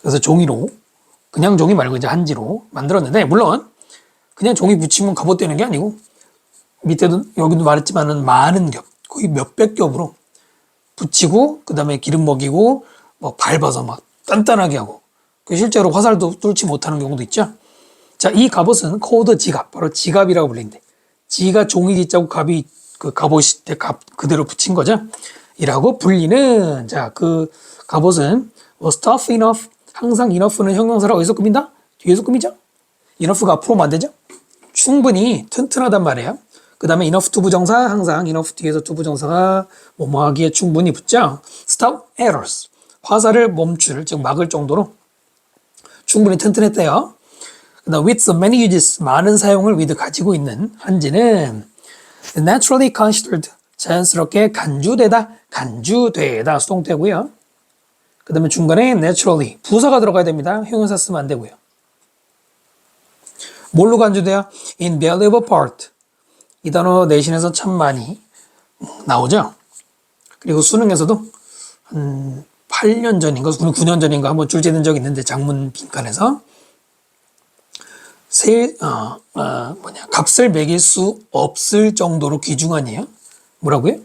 그래서 종이로 그냥 종이 말고 이제 한지로 만들었는데 물론 그냥 종이 붙이면 갑옷되는 게 아니고 밑에도 여기도 말했지만은 많은 겹 거의 몇백 겹으로 붙이고 그 다음에 기름 먹이고 뭐 밟아서 막 단단하게 하고 실제로 화살도 뚫지 못하는 경우도 있죠. 자, 이 갑옷은 코드 지갑 바로 지갑이라고 불리는데 지가 종이 지자고 갑이 그 갑옷이 때 갑 그대로 붙인 거죠. 이라고 불리는 자, 그 갑옷은 was tough enough 항상 enough는 형용사를 어디서 꾸민다? 뒤에서 꾸미죠? enough가 앞으로 오면 안 되죠? 충분히 튼튼하단 말이에요. 그 다음에 enough to 부정사 항상 enough 뒤에서 to 부정사가 뭐뭐 하기에 충분히 붙죠. stop errors. 화살을 멈출, 즉 막을 정도로 충분히 튼튼했대요. 그 다음 with so many uses, 많은 사용을 with 가지고 있는 한지는 naturally considered, 자연스럽게 간주되다 수동태고요. 그 다음에 중간에 naturally, 부사가 들어가야 됩니다. 형용사 쓰면 안 되고요. 뭘로 간주돼요? invaluable part. 이 단어 내신에서 참 많이 나오죠. 그리고 수능에서도 한 8년 전인가 9년 전인가 한번 출제된 적이 있는데 작문 빈칸에서 값을 매길 수 없을 정도로 귀중하니에요. 뭐라고요?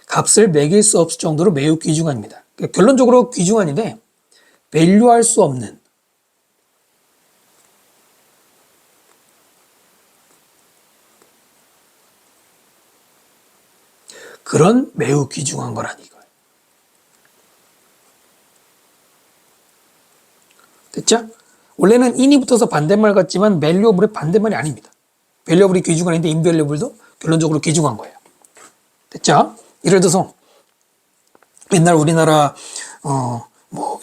값을 매길 수 없을 정도로 매우 귀중합니다. 그러니까 결론적으로 귀중한인데 밸류할 수 없는 그런 매우 귀중한 거라는 이거예요. 됐죠? 원래는 in이 붙어서 반대말 같지만 valuable의 반대말이 아닙니다. valuable이 귀중한인데 invaluable도 결론적으로 귀중한 거예요. 됐죠? 예를 들어서 옛날 우리나라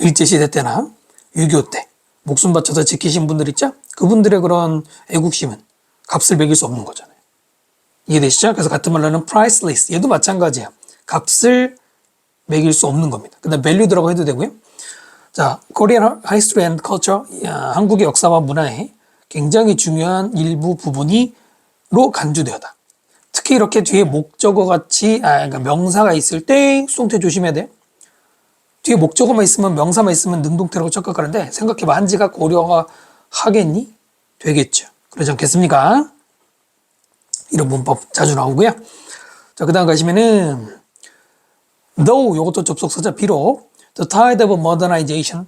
일제시대 때나 6.25 때 목숨 바쳐서 지키신 분들 있죠? 그분들의 그런 애국심은 값을 매길 수 없는 거잖아요. 이해되시죠? 그래서 같은 말로는 priceless. 얘도 마찬가지예요. 값을 매길 수 없는 겁니다. 그 다음 value 들어가 해도 되고요. 자, Korean history and culture. 한국의 역사와 문화에 굉장히 중요한 일부 부분이로 간주되었다. 특히 이렇게 뒤에 목적어 같이, 그러니까 명사가 있을 때 수동태 조심해야 돼요. 뒤에 목적어만 있으면, 명사만 있으면 능동태라고 착각하는데 생각해봐. 한지가 고려가 하겠니? 되겠죠. 그러지 않겠습니까? 이런 문법 자주 나오고요. 자, 그 다음 가시면은 though 요것도 접속사자 비록 the tide of modernization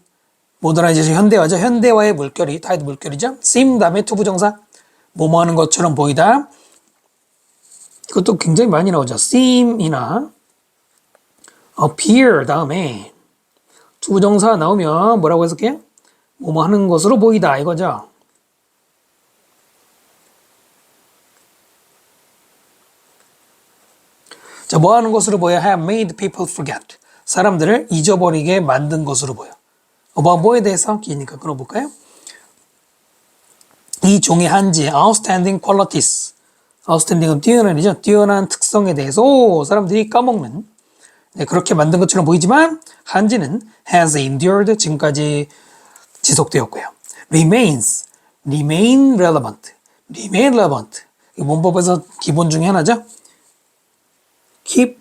현대화죠. 현대화의 물결이 tide 물결이죠. seem 다음에 to 부정사 뭐뭐 하는 것처럼 보이다. 이것도 굉장히 많이 나오죠. seem이나 appear 다음에 to 부정사 나오면 뭐라고 해석해요? 뭐뭐 하는 것으로 보이다 이거죠. 자, 뭐 하는 것으로 보여? have made people forget. 사람들을 잊어버리게 만든 것으로 보여. 뭐에 대해서 기니까 끌어볼까요? 이 종의 한지의 outstanding qualities. outstanding은 뛰어난이죠. 뛰어난 특성에 대해서 사람들이 까먹는. 네, 그렇게 만든 것처럼 보이지만 한지는 has endured 지금까지 지속되었고요. remain relevant. 이 문법에서 기본 중에 하나죠. keep,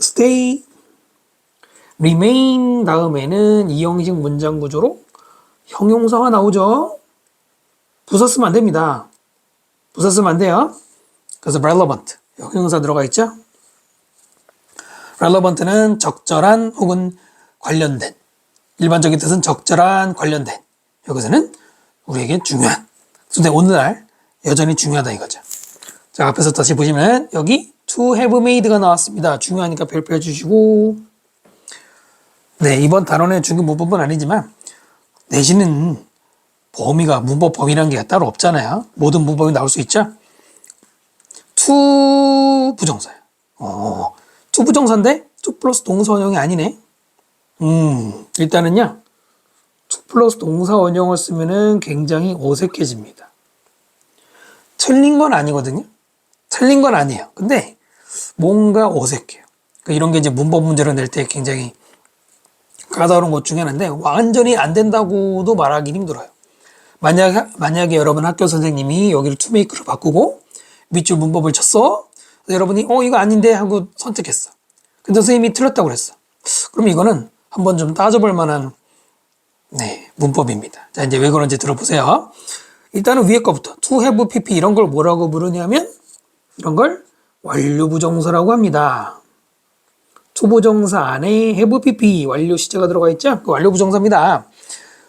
stay, remain 다음에는 이 형식 문장 구조로 형용사가 나오죠. 부사 쓰면 안 됩니다. 부사 쓰면 안 돼요. 그래서 relevant, 형용사 들어가 있죠. relevant는 적절한 혹은 관련된, 일반적인 뜻은 적절한, 관련된. 여기서는 우리에게 중요한. 근데 오늘날 여전히 중요하다 이거죠. 자, 앞에서 다시 보시면 여기 to have made가 나왔습니다. 중요하니까 별표 해주시고. 네, 이번 단원의 중요 문법은 아니지만 내지는 범위가 문법 범위라는 게 따로 없잖아요. 모든 문법이 나올 수 있죠. to 부정사예요. to 부정사인데 to 플러스 동사 원형이 아니네. 일단은요. to 플러스 동사 원형을 쓰면은 굉장히 어색해집니다. 틀린 건 아니거든요. 틀린 건 아니에요. 근데 뭔가 어색해요. 그러니까 이런 게 이제 문법 문제를 낼 때 굉장히 까다로운 것 중에 하나인데 완전히 안 된다고도 말하기 힘들어요. 만약에 여러분 학교 선생님이 여기를 to make로 바꾸고 밑줄 문법을 쳤어. 여러분이 이거 아닌데 하고 선택했어. 근데 선생님이 틀렸다고 그랬어. 그럼 이거는 한번 좀 따져볼 만한 문법입니다. 자, 이제 왜 그런지 들어보세요. 일단은 위에 거부터 to have pp 이런 걸 뭐라고 부르냐면 이런 걸 완료부정사라고 합니다. to 부정사 안에 have pp 완료 시제가 들어가 있죠? 그 완료부정사입니다.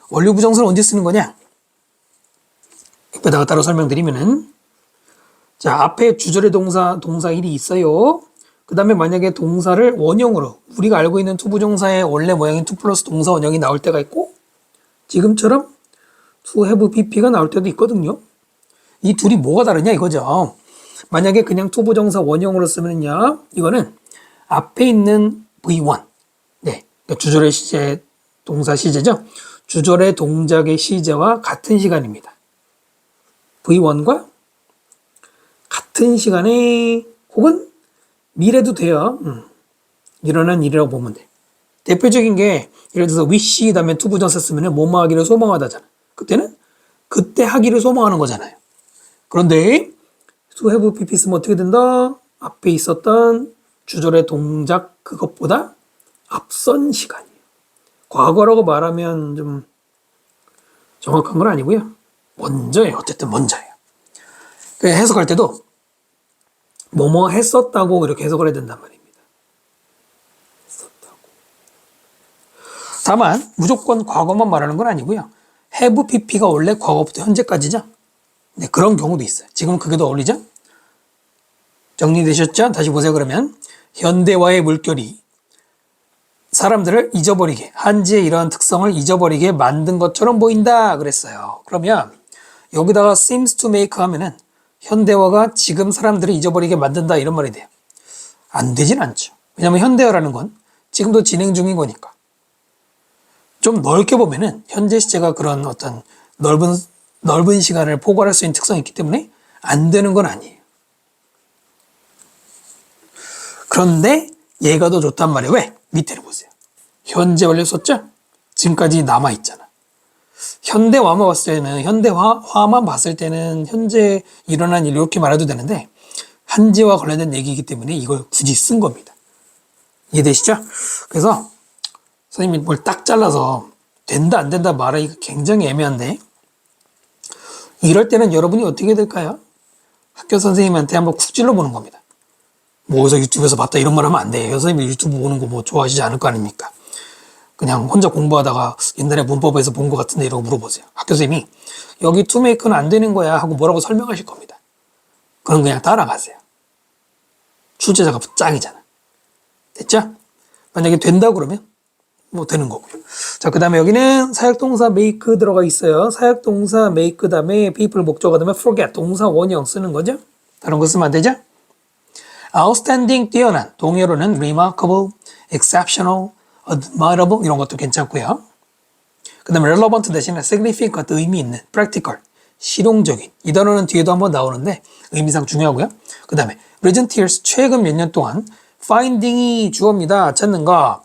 완료부정사는 언제 쓰는 거냐? 옆에다가 따로 설명드리면은 자, 앞에 주절의 동사 1이 있어요. 그 다음에 만약에 동사를 원형으로 우리가 알고 있는 to 부정사의 원래 모양인 to 플러스 동사 원형이 나올 때가 있고 지금처럼 to have pp가 나올 때도 있거든요. 이 둘이 뭐가 다르냐 이거죠. 만약에 그냥 투부정사 원형으로 쓰면요, 이거는 앞에 있는 V1, 네, 그러니까 주절의 시제, 동사 시제죠. 주절의 동작의 시제와 같은 시간입니다. V1과 같은 시간에 혹은 미래도 돼요. 일어난 일이라고 보면 돼. 대표적인 게 예를 들어서 wish 다음에 투부정사 쓰면 뭐뭐 하기를 소망하다잖아. 그때는 그때 하기를 소망하는 거잖아요. 그런데 to have pp 쓰면 어떻게 된다? 앞에 있었던 주절의 동작 그것보다 앞선 시간이에요. 과거라고 말하면 좀 정확한 건 아니고요. 먼저예요. 어쨌든 먼저예요. 해석할 때도 뭐뭐 했었다고 이렇게 해석을 해야 된단 말입니다. 했었다고. 다만 무조건 과거만 말하는 건 아니고요. have pp가 원래 과거부터 현재까지죠. 네, 그런 경우도 있어요. 지금 그게 더 어울리죠? 정리되셨죠? 다시 보세요. 그러면 현대화의 물결이 사람들을 잊어버리게, 한지의 이러한 특성을 잊어버리게 만든 것처럼 보인다 그랬어요. 그러면 여기다가 seems to make 하면은 현대화가 지금 사람들을 잊어버리게 만든다 이런 말이 돼요. 안 되진 않죠. 왜냐하면 현대화라는 건 지금도 진행 중인 거니까. 좀 넓게 보면은 현재 시제가 그런 어떤 넓은 시간을 포괄할 수 있는 특성이 있기 때문에 안 되는 건 아니에요. 그런데 얘가 더 좋단 말이에요. 왜? 밑에를 보세요. 현재 완료 썼죠? 지금까지 남아있잖아. 현대화만 봤을 때는, 현대화만 봤을 때는 현재 일어난 일 이렇게 말해도 되는데 한지와 관련된 얘기이기 때문에 이걸 굳이 쓴 겁니다. 이해되시죠? 그래서 선생님이 뭘 딱 잘라서 된다 안 된다 말하기가 굉장히 애매한데 이럴 때는 여러분이 어떻게 될까요? 학교 선생님한테 한번 쿡 찔러보는 겁니다. 뭐 어디서 유튜브에서 봤다 이런 말 하면 안 돼요. 선생님이 유튜브 보는 거 뭐 좋아하시지 않을 거 아닙니까? 그냥 혼자 공부하다가 옛날에 문법에서 본 것 같은데 이러고 물어보세요. 학교 선생님이 여기 투메이크는 안 되는 거야 하고 뭐라고 설명하실 겁니다. 그럼 그냥 따라가세요. 출제자가 짱이잖아. 됐죠? 만약에 된다 그러면 뭐 되는 거고요. 자, 그 다음에 여기는 사역동사 make 들어가 있어요. 사역동사 make 다음에 people 목적어 다음에 forget 동사 원형 쓰는 거죠. 다른 거 쓰면 안 되죠? outstanding 뛰어난 동의어로는 remarkable, exceptional, admirable 이런 것도 괜찮고요. 그 다음에 relevant 대신에 significant 의미 있는, practical 실용적인 이 단어는 뒤에도 한번 나오는데 의미상 중요하고요. 그 다음에 recent years 최근 몇 년 동안 finding이 주어입니다. 찾는 거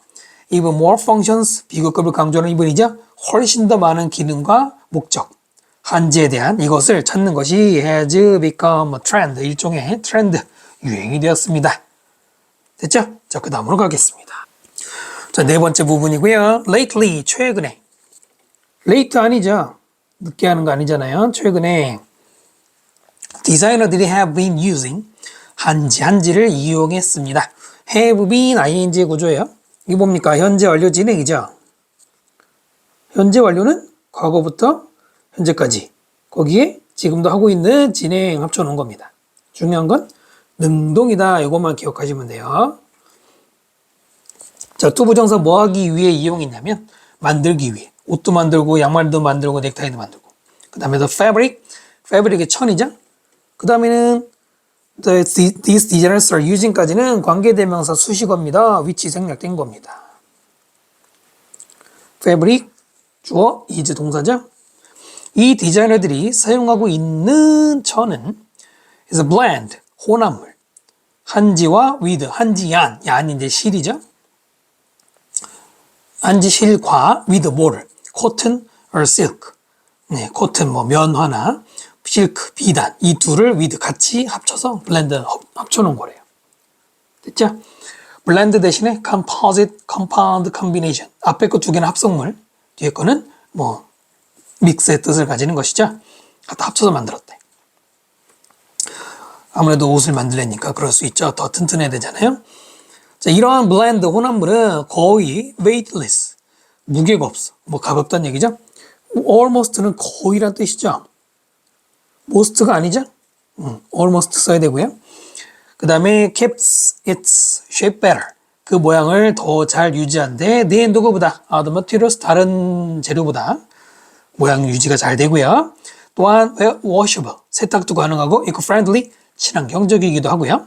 even more functions 비교급을 강조하는 이분이죠. 훨씬 더 많은 기능과 목적 한지에 대한 이것을 찾는 것이 has become a trend 일종의 트렌드 유행이 되었습니다. 됐죠? 자, 그 다음으로 가겠습니다. 자, 네 번째 부분이고요. lately 최근에 late 아니죠? 늦게 하는 거 아니잖아요. 최근에 디자이너들이 have been using 한지를 이용했습니다. have been ing 구조예요. 이게 뭡니까? 현재 완료 진행이죠. 현재 완료는 과거부터 현재까지 거기에 지금도 하고 있는 진행 합쳐놓은 겁니다. 중요한 건 능동이다. 이것만 기억하시면 돼요. 자, 투부정사 뭐 하기 위해 이용했냐면 만들기 위해 옷도 만들고 양말도 만들고 넥타이도 만들고 그 다음에 the fabric의 천이죠. 그 다음에는 these designers are using까지는 관계대명사 수식어입니다. 위치 생략된 겁니다. fabric 주어 is 동사죠. 이 디자이너들이 사용하고 있는 천은 is a blend 혼합물 한지와 with 한지얀 얀이 이제 실이죠. 한지실과 with 뭐를 cotton or silk 네, cotton 뭐 면화나 실크, 비단 이 둘을 with 같이 합쳐서 블렌드 합쳐놓은 거래요. 됐죠? 블렌드 대신에 composite, compound combination 앞에 거 두 개는 합성물 뒤에 거는 뭐 믹스의 뜻을 가지는 것이죠. 갖다 합쳐서 만들었대. 아무래도 옷을 만들려니까 그럴 수 있죠. 더 튼튼해야 되잖아요. 자, 이러한 블렌드 혼합물은 거의 weightless 무게가 없어. 뭐 가볍다는 얘기죠. almost는 거의란 뜻이죠. most가 아니죠? almost 써야 되고요. 그 다음에 keeps its shape better. 그 모양을 더 잘 유지한데 than 누구보다 the materials 다른 재료보다 모양 유지가 잘 되고요. 또한 washable, 세탁도 가능하고 eco-friendly, 친환경적이기도 하고요.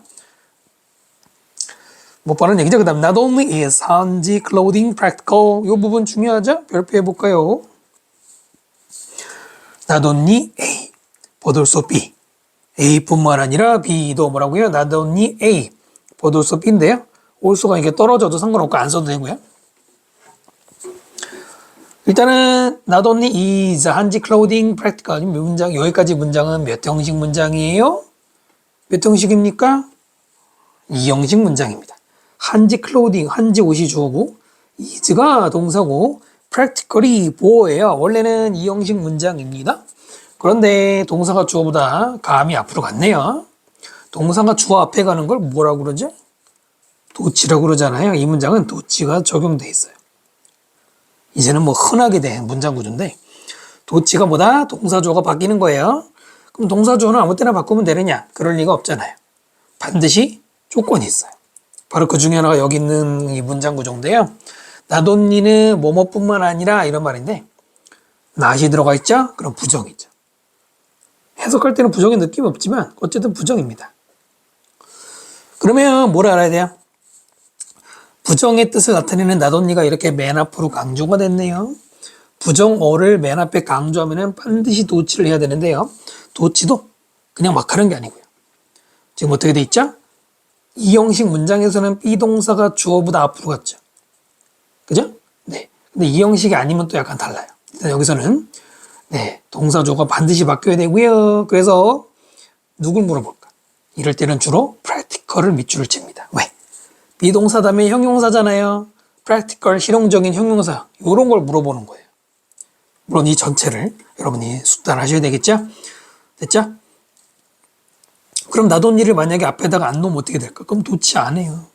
못 바른 얘기죠. 그 다음 not only is 한지 clothing practical, 이 부분 중요하죠? 별표해 볼까요? not only A, but also B. A뿐만 아니라 B도 뭐라고요? not only A, but also B인데요. also가 이게 떨어져도 상관없고 안 써도 되고요. 일단은 not only is 한지 clothing practical, 문장, 여기까지 문장은 몇 형식 문장이에요? 몇 형식입니까? 2형식 문장입니다. 한지 클로딩, 한지 옷이 주어고 is가 동사고 practically 보어예요. 원래는 2형식 문장입니다. 그런데 동사가 주어보다 감이 앞으로 갔네요. 동사가 주어 앞에 가는 걸 뭐라고 그러죠? 도치라고 그러잖아요. 이 문장은 도치가 적용돼 있어요. 이제는 뭐 흔하게 된 문장 구조인데 도치가 뭐다? 동사 주어가 바뀌는 거예요. 그럼 동사 주어는 아무 때나 바꾸면 되느냐? 그럴 리가 없잖아요. 반드시 조건이 있어요. 바로 그 중에 하나가 여기 있는 이 문장 구조인데요. not only는 뭐뭐뿐만 아니라 이런 말인데 not이 들어가 있죠? 그럼 부정이죠. 해석할 때는 부정의 느낌이 없지만 어쨌든 부정입니다. 그러면 뭘 알아야 돼요? 부정의 뜻을 나타내는 not only가 이렇게 맨 앞으로 강조가 됐네요. 부정어를 맨 앞에 강조하면 반드시 도치를 해야 되는데요. 도치도 그냥 막 하는 게 아니고요. 지금 어떻게 돼 있죠? 이 형식 문장에서는 비동사가 주어보다 앞으로 갔죠. 그죠? 네. 근데 이 형식이 아니면 또 약간 달라요. 일단 여기서는 네, 동사 주어가 반드시 바뀌어야 되고요. 그래서 누굴 물어볼까? 이럴 때는 주로 practical을 밑줄을 칩니다. 왜? 비동사 다음에 형용사잖아요. practical, 실용적인 형용사 이런 걸 물어보는 거예요. 물론 이 전체를 여러분이 숙달하셔야 되겠죠? 됐죠? 그럼 not only를 만약에 앞에다가 안 놓으면 어떻게 될까? 그럼 도치 안 해요.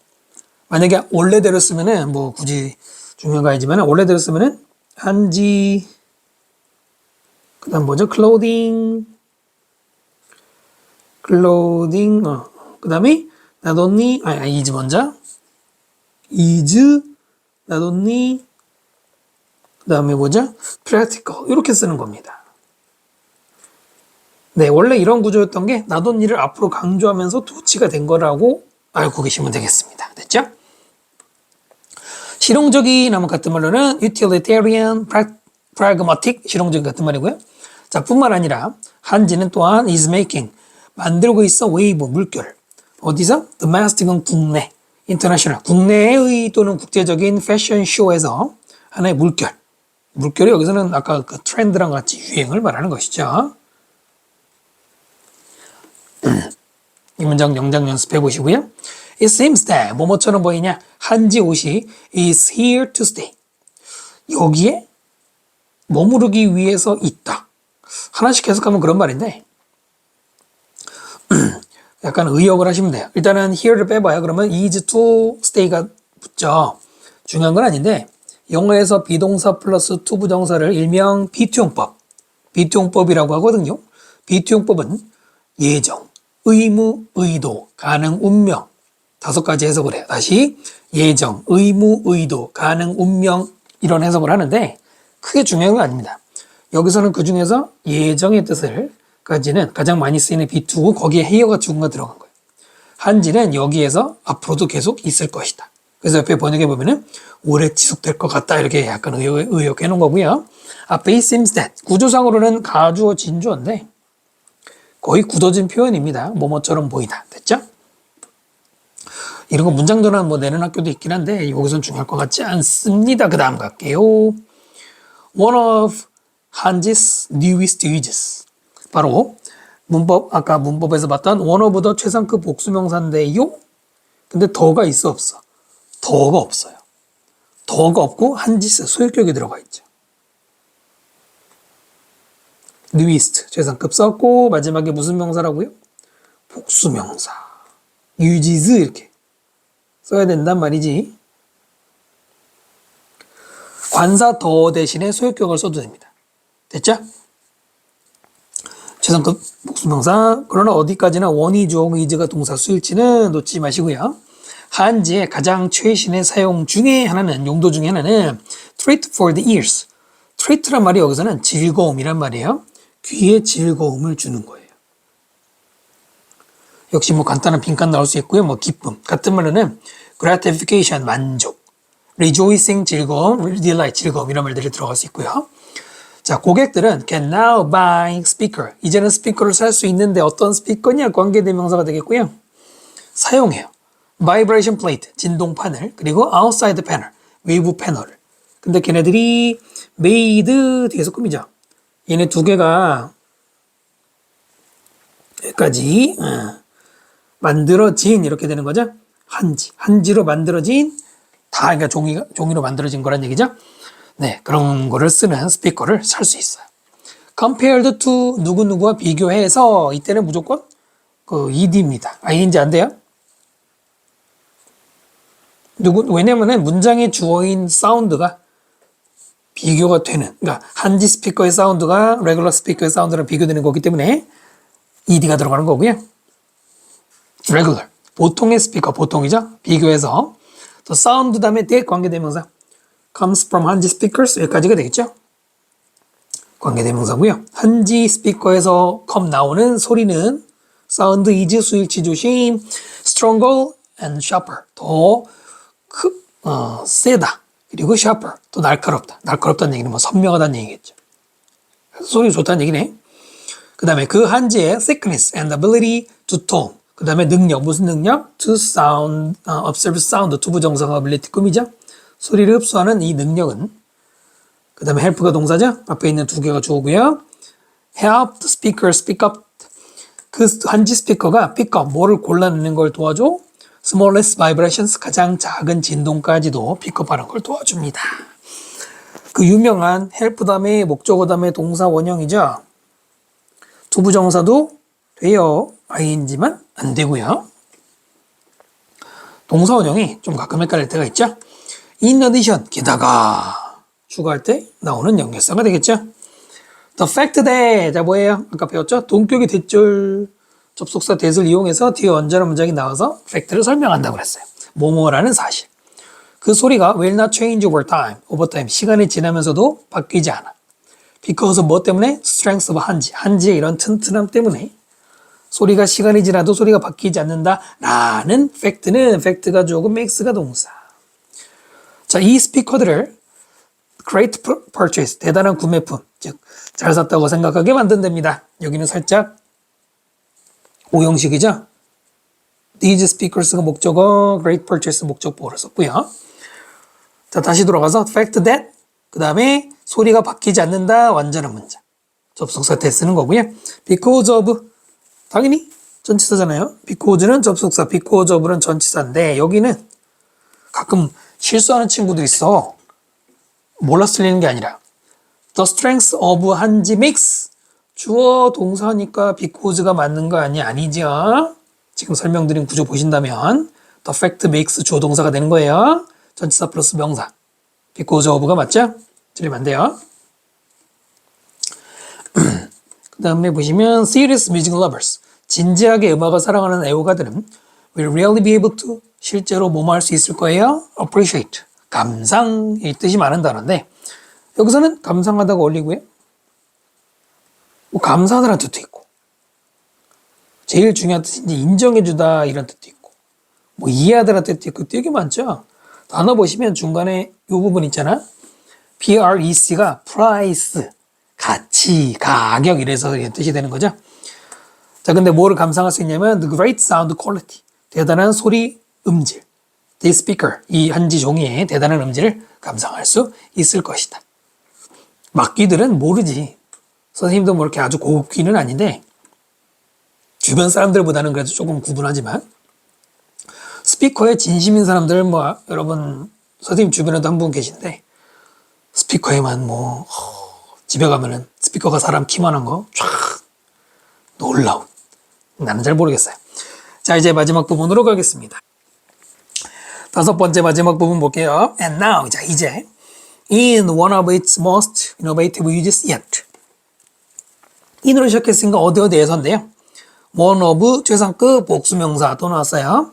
만약에 원래대로 쓰면은 뭐 굳이 중요한 거 아니지만 원래대로 쓰면은 한지 그 다음 뭐죠? clothing 그 다음에 not only is 먼저 is not only 그 다음에 뭐죠? practical 이렇게 쓰는 겁니다. 네, 원래 이런 구조였던 게 not only를 앞으로 강조하면서 도치가 된 거라고 알고 계시면 되겠습니다. 됐죠? 실용적인 하면 같은 말로는 utilitarian, pragmatic 실용적인 같은 말이고요. 자, 뿐만 아니라 한지는 또한 is making 만들고 있어 wave 물결 어디서? domestic은 국내, international 국내의 또는 국제적인 패션 쇼에서 하나의 물결이 여기서는 아까 그 트렌드랑 같이 유행을 말하는 것이죠. 이 문장 영작 연습해 보시고요. It seems that 뭐뭐처럼 보이냐? 한지 옷이 is here to stay. 여기에 머무르기 위해서 있다. 하나씩 해석하면 그런 말인데 약간 의역을 하시면 돼요. 일단은 here를 빼봐요. 그러면 is to stay가 붙죠. 중요한 건 아닌데 영어에서 비동사 플러스 to 부정사를 일명 비투용법이라고 하거든요. 비투용법은 예정, 의무, 의도, 가능, 운명 5가지 해석을 해요. 다시 예정, 의무, 의도, 가능, 운명 이런 해석을 하는데 크게 중요한 건 아닙니다. 여기서는 그 중에서 예정의 뜻을 까지는 가장 많이 쓰이는 비투고 거기에 헤어가 주어가 들어간 거예요. 한지는 여기에서 앞으로도 계속 있을 것이다. 그래서 옆에 번역해 보면은 오래 지속될 것 같다 이렇게 약간 의역해 놓은 거고요. 앞에 it seems that 구조상으로는 가주어 진주어인데 거의 굳어진 표현입니다. 뭐뭐처럼 보이다. 됐죠? 이런 거 문장 전환 뭐 내는 학교도 있긴 한데 여기서는 중요할 것 같지 않습니다. 그 다음 갈게요. One of 한지's newest uses. 바로 아까 문법에서 봤던 one of the 최상급 복수명사인데요. 근데 더가 있어 없어? 더가 없어요. 더가 없고 한지스 소유격이 들어가 있죠. newest 최상급 썼고 마지막에 무슨 명사라고요? 복수명사. uses 이렇게 써야 된단 말이지. 관사 더 대신에 소유격을 써도 됩니다. 됐죠? 최상급 복수명사. 그러나 어디까지나 원이 주어 is가 동사 수일치는 놓지 마시고요. 한지의 가장 최신의 사용 중에 하나는 용도 중에 하나는 treat for the ears. treat란 말이 여기서는 즐거움이란 말이에요. 귀에 즐거움을 주는 거예요. 역시 뭐 간단한 빈칸 나올 수 있고요. 뭐 기쁨. 같은 말로는 gratification, 만족. rejoicing, 즐거움, delight, 즐거움 이런 말들이 들어갈 수 있고요. 자, 고객들은 can now buy speaker. 이제는 스피커를 살 수 있는데 어떤 스피커냐? 관계대명사가 되겠고요. 사용해요. vibration plate, 진동판을. 그리고 outside panel, 외부 패널을. 근데 걔네들이 made 뒤에서 꾸미죠. 얘네 두 개가 여기까지 만들어진 이렇게 되는 거죠. 한지로 만들어진 다 그러니까 종이로 만들어진 거란 얘기죠. 네, 그런 거를 쓰는 스피커를 살 수 있어요. compared to 누구누구와 비교해서 이때는 무조건 그 ed입니다. ing 안 돼요? 왜냐면은 문장에 주어인 사운드가 비교가 되는, 그러니까 한지 스피커의 사운드가 레귤러 스피커의 사운드랑 비교되는 거기 때문에 ed가 들어가는 거고요. regular, 보통의 스피커, 보통이죠. 비교해서 또 사운드 다음에 대 관계대명사 comes from 한지 speakers 여기까지가 되겠죠. 관계대명사고요. 한지 스피커에서 come 나오는 소리는 사운드 is 수일치 조심, stronger and sharper 더 세다. 그리고 sharper 또 날카롭다. 날카롭다는 얘기는 뭐 선명하다는 얘기겠죠. 소리 좋다는 얘기네. 그 다음에 그 한지의 thickness and ability to tone. 그 다음에 능력, 무슨 능력? To sound, observe sound, 투부정사가 ability 꿈이죠. 소리를 흡수하는 이 능력은 그 다음에 help가 동사죠. 앞에 있는 두 개가 주어고요. help the speaker speak up. 그 한지 스피커가 pick up, 뭐를 골라내는 걸 도와줘? smallest vibrations, 가장 작은 진동까지도 픽업하는 걸 도와줍니다. 그 유명한 help 다음에 목적어 다음에 동사 원형이죠. 투부정사도 돼요. ing만 안 되고요. 동사 원형이 좀 가끔 헷갈릴 때가 있죠. in addition, 게다가 추가할 때 나오는 연결사가 되겠죠. the fact that, 자 뭐예요? 아까 배웠죠? 동격의 대절 접속사 that을 이용해서 뒤에 언제나 문장이 나와서 fact를 설명한다고 그랬어요. 뭐뭐라는 사실. 그 소리가 will not change over time, 시간이 지나면서도 바뀌지 않아. because 뭐 때문에? strength of 한지의 이런 튼튼함 때문에 소리가 시간이 지나도 소리가 바뀌지 않는다라는 팩트가 조금 makes가 동사. 자, 이 스피커들을 great purchase, 대단한 구매품, 즉 잘 샀다고 생각하게 만든답니다. 여기는 살짝 오형식이죠. These speakers가 목적어, great purchase 목적보호를 썼고요. 자, 다시 돌아가서 fact that, 그 다음에 소리가 바뀌지 않는다, 완전한 문장. 접속사 때 쓰는 거고요. because of, 당연히 전치사잖아요. because는 접속사, because of는 전치사인데 여기는 가끔 실수하는 친구들 있어. 몰라서 틀리는 게 아니라 the strength of 한지 makes 주어 동사니까 because가 맞는 거 아니죠. 지금 설명드린 구조 보신다면 the fact makes 주어 동사가 되는 거예요. 전치사 플러스 명사. because of가 맞죠? 틀리면 안 돼요. 그 다음에 보시면 serious music lovers, 진지하게 음악을 사랑하는 애호가들은 will really be able to, 실제로 뭐뭐 할 수 있을 거예요? appreciate, 감상의 뜻이 많은 단어인데 여기서는 감상하다가 올리고요. 뭐 감사하다는 뜻도 있고 제일 중요한 뜻이 이제 인정해주다 이런 뜻도 있고 뭐 이해하다는 뜻도 있고 되게 많죠. 단어 보시면 중간에 이 부분 있잖아. PREC가 price, 가치, 가격 이래서 이런 뜻이 되는 거죠. 자, 근데 뭐를 감상할 수 있냐면 the great sound quality, 대단한 소리 음질. The speaker, 이 한지 종이의 대단한 음질을 감상할 수 있을 것이다. 막귀들은 모르지. 선생님도 뭐 이렇게 아주 고급 귀는 아닌데 주변 사람들보다는 그래도 조금 구분하지만 스피커에 진심인 사람들 뭐 여러분 선생님 주변에도 한 분 계신데 스피커에만 뭐 집에 가면은 스피커가 사람 키만한 거 쫙 놀라운. 나는 잘 모르겠어요. 자, 이제 마지막 부분으로 가겠습니다. 다섯 번째 마지막 부분 볼게요. And now, 자 이제 in one of its most innovative uses yet. in으로 시작했으니까 어디에서인데요. one of 최상급 복수명사 또 나왔어요.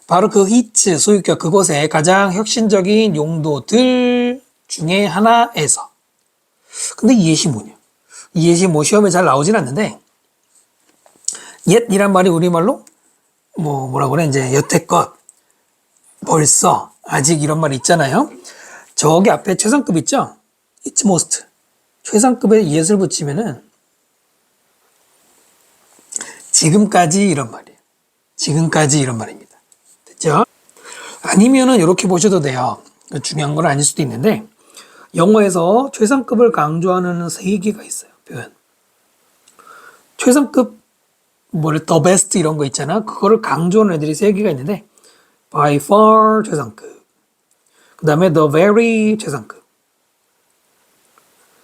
바로 그 its 소유격 그곳의 가장 혁신적인 용도들 중에 하나에서. 근데 이 예시 뭐냐? 이 예시 뭐 시험에 잘 나오진 않는데 yet이란 말이 우리말로 뭐라 그래 이제 여태껏 벌써 아직 이런 말 있잖아요. 저기 앞에 최상급 있죠? It's most 최상급에 yet을 붙이면은 지금까지 이런 말이에요. 지금까지 이런 말입니다. 됐죠? 아니면은 이렇게 보셔도 돼요. 중요한 건 아닐 수도 있는데 영어에서 최상급을 강조하는 세 개가 있어요. 표현. 최상급 the best 이런 거 있잖아. 그거를 강조하는 애들이 세 개가 있는데 by far 최상급. 그 다음에 the very 최상급.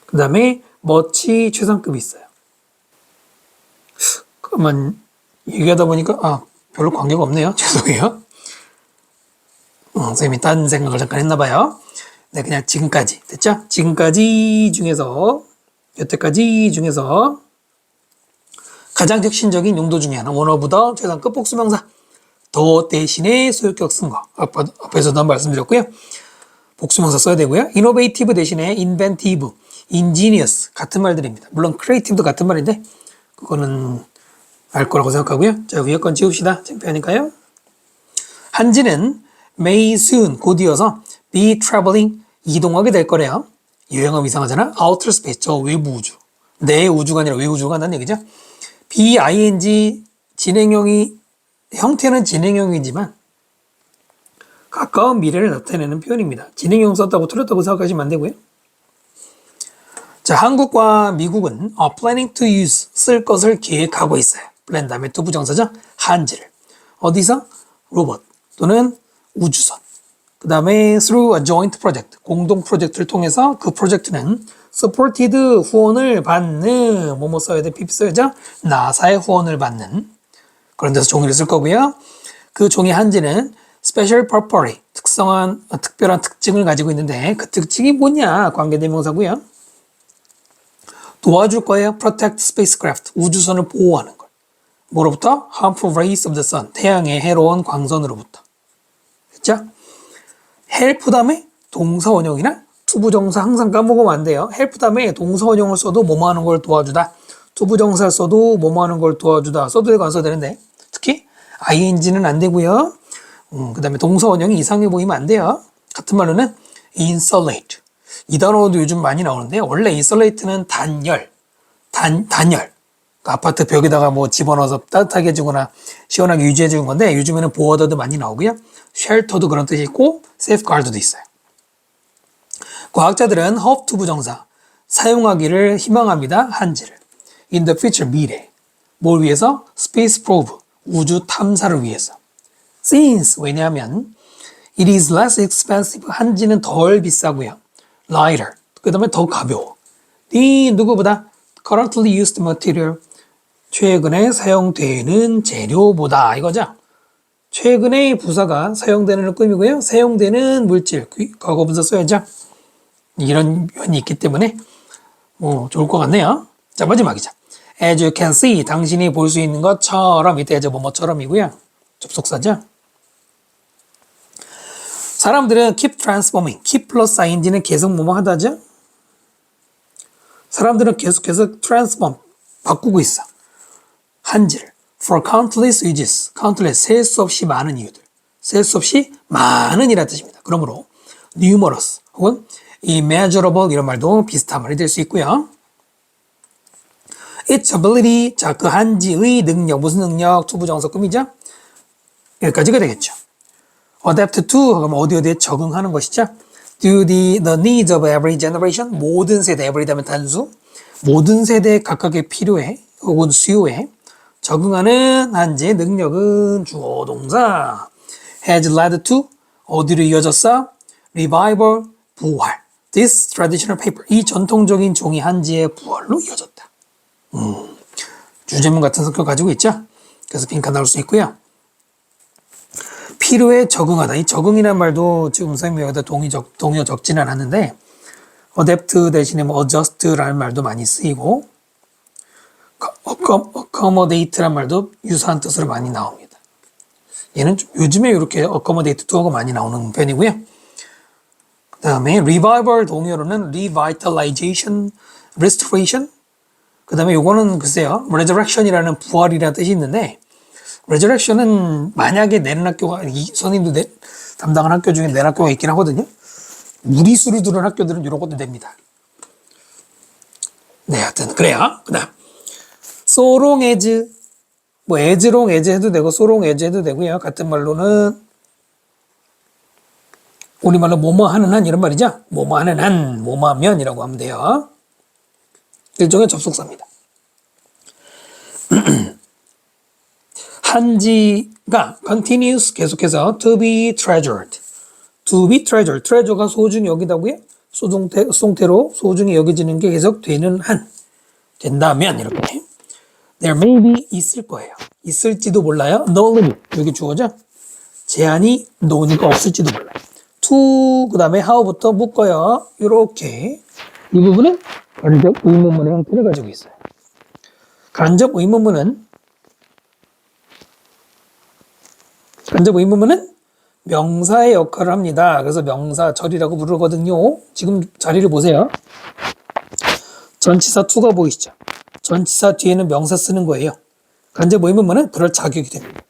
그 다음에 much 최상급이 있어요. 그러면 얘기하다 보니까 별로 관계가 없네요. 죄송해요. 선생님이 딴 생각을 잠깐 했나봐요. 네, 그냥 지금까지 됐죠? 지금까지 중에서 여태까지 중에서 가장 혁신적인 용도 중에 하나 one of the 최상급 복수명사 더 대신에 소유격 쓴 거 앞에서도 한 말씀드렸고요. 복수명사 써야 되고요. innovative 대신에 inventive, ingenious 같은 말들입니다. 물론 creative도 같은 말인데 그거는 알 거라고 생각하고요. 자, 위에 건 지웁시다. 창피하니까요. 한지는 may soon 곧 이어서 be traveling 이동하게 될 거래요. 여행하면 이상하잖아. outer space 저 외부 우주. 내 우주가 아니라 외우주가 간다는 얘기죠. BING 진행형이 형태는 진행형이지만 가까운 미래를 나타내는 표현입니다. 진행형 썼다고 틀렸다고 생각하시면 안 되고요. 자, 한국과 미국은 planning to use 쓸 것을 계획하고 있어요. plan 다음에 또 부정사죠. 한지를 어디서? 로봇 또는 우주선. 그 다음에 through a joint project 공동 프로젝트를 통해서 그 프로젝트는 supported 후원을 받는 뭐뭐 써야 돼? 핍 써야죠. 나사의 후원을 받는 그런 데서 종이를 쓸 거고요. 그 종이 한지는 special property 특별한 특징을 가지고 있는데 그 특징이 뭐냐? 관계대명사고요. 도와줄 거예요. protect spacecraft 우주선을 보호하는 걸. 뭐로부터? harmful rays of the sun 태양의 해로운 광선으로부터. 됐죠? help 다음에 동사원형이나 투부정사 항상 까먹으면 안 돼요. help 다음에 동사원형을 써도 뭐뭐 하는 걸 도와주다. 투부정사를 써도 뭐뭐 하는 걸 도와주다. 써도 되고 안 써도 되는데 특히 ing는 안 되고요. 그 다음에 동사원형이 이상해 보이면 안 돼요. 같은 말로는 insulate 이 단어도 요즘 많이 나오는데 원래 insulate는 단열 그러니까 아파트 벽에다가 뭐 집어넣어서 따뜻하게 해주거나 시원하게 유지해 주는 건데 요즘에는 보호더도 많이 나오고요. shelter도 그런 뜻이 있고 safeguard도 있어요. 과학자들은 hope to 부정사 사용하기를 희망합니다. 한지를 in the future 미래 뭘 위해서? space probe 우주 탐사를 위해서 since 왜냐하면 it is less expensive 한지는 덜 비싸고요. lighter 그 다음에 더 가벼워 이 누구보다 currently used material 최근에 사용되는 재료보다 이거죠. 최근에 부사가 사용되는 꾸미고요. 사용되는 물질 과거분사 써야죠. 이런 면이 있기 때문에 좋을 것 같네요. 자, 마지막이죠. As you can see 당신이 볼 수 있는 것처럼 이때 이제 뭐뭐처럼이고요. 접속사죠. 사람들은 keep transforming keep 플러스 ing는 계속 뭐뭐 하다죠. 사람들은 계속 transform 바꾸고 있어. 한지를 for countless uses countless 셀 수 없이 많은 이유들 셀 수 없이 많은 이라는 뜻입니다. 그러므로 numerous 혹은 immeasurable 이런 말도 비슷한 말이 될 수 있고요. its ability 자, 그 한지의 능력 무슨 능력 투부정사 꾸미죠. 여기까지가 되겠죠. adapt to 그러면 어디에 적응하는 것이죠. to the needs of every generation 모든 세대 every 다음에 단수 모든 세대 각각의 필요에 혹은 수요에 적응하는 한지의 능력은 주어 동사 has led to 어디로 이어졌어? revival 부활 this traditional paper 이 전통적인 종이 한지의 부활로 이어졌다. 주제문 같은 성격 가지고 있죠. 그래서 빈칸 나올 수 있고요. 필요에 적응하다 이 적응이라는 말도 지금 선생님이 여기다 동의어 적지는 않았는데 adapt 대신에 adjust라는 말도 많이 쓰이고 accommodate라는 말도 유사한 뜻으로 많이 나옵니다. 얘는 좀 요즘에 이렇게 accommodate to하고 많이 나오는 편이고요. 그 다음에 revival 동의어로는 revitalization, restoration 그 다음에 요거는 글쎄요, resurrection이라는 부활이라는 뜻이 있는데, resurrection은 만약에 내는 학교가, 선생님도 담당한 학교 중에 내는 학교가 있긴 하거든요. 무리수를 두는 학교들은 이런 것도 됩니다. 네, 하여튼, 그래요. 그 다음, so long as, 뭐, as long as 해도 되고, so long as 해도 되고요. 같은 말로는, 우리말로 뭐뭐 하는 한 이런 말이죠. 뭐뭐 하는 한, 뭐뭐 하면이라고 하면 돼요. 일종의 접속사입니다. 한지가 continues 계속해서 to be treasured. to be treasured. treasure가 소중히 여기다고요. 수동태로 소중히 여겨지는 게 계속 되는 한. 된다면 이렇게. There may be 있을 거예요. 있을지도 몰라요. No limit. 여기 주어죠. 제한이 no니까 없을지도 몰라요. to 그 다음에 how부터 묶어요. 이렇게. 이 부분은 간접 의문문의 형태를 가지고 있어요. 간접 의문문은 명사의 역할을 합니다. 그래서 명사절이라고 부르거든요. 지금 자리를 보세요. 전치사 to가 보이시죠? 전치사 뒤에는 명사 쓰는 거예요. 간접 의문문은 그럴 자격이 됩니다.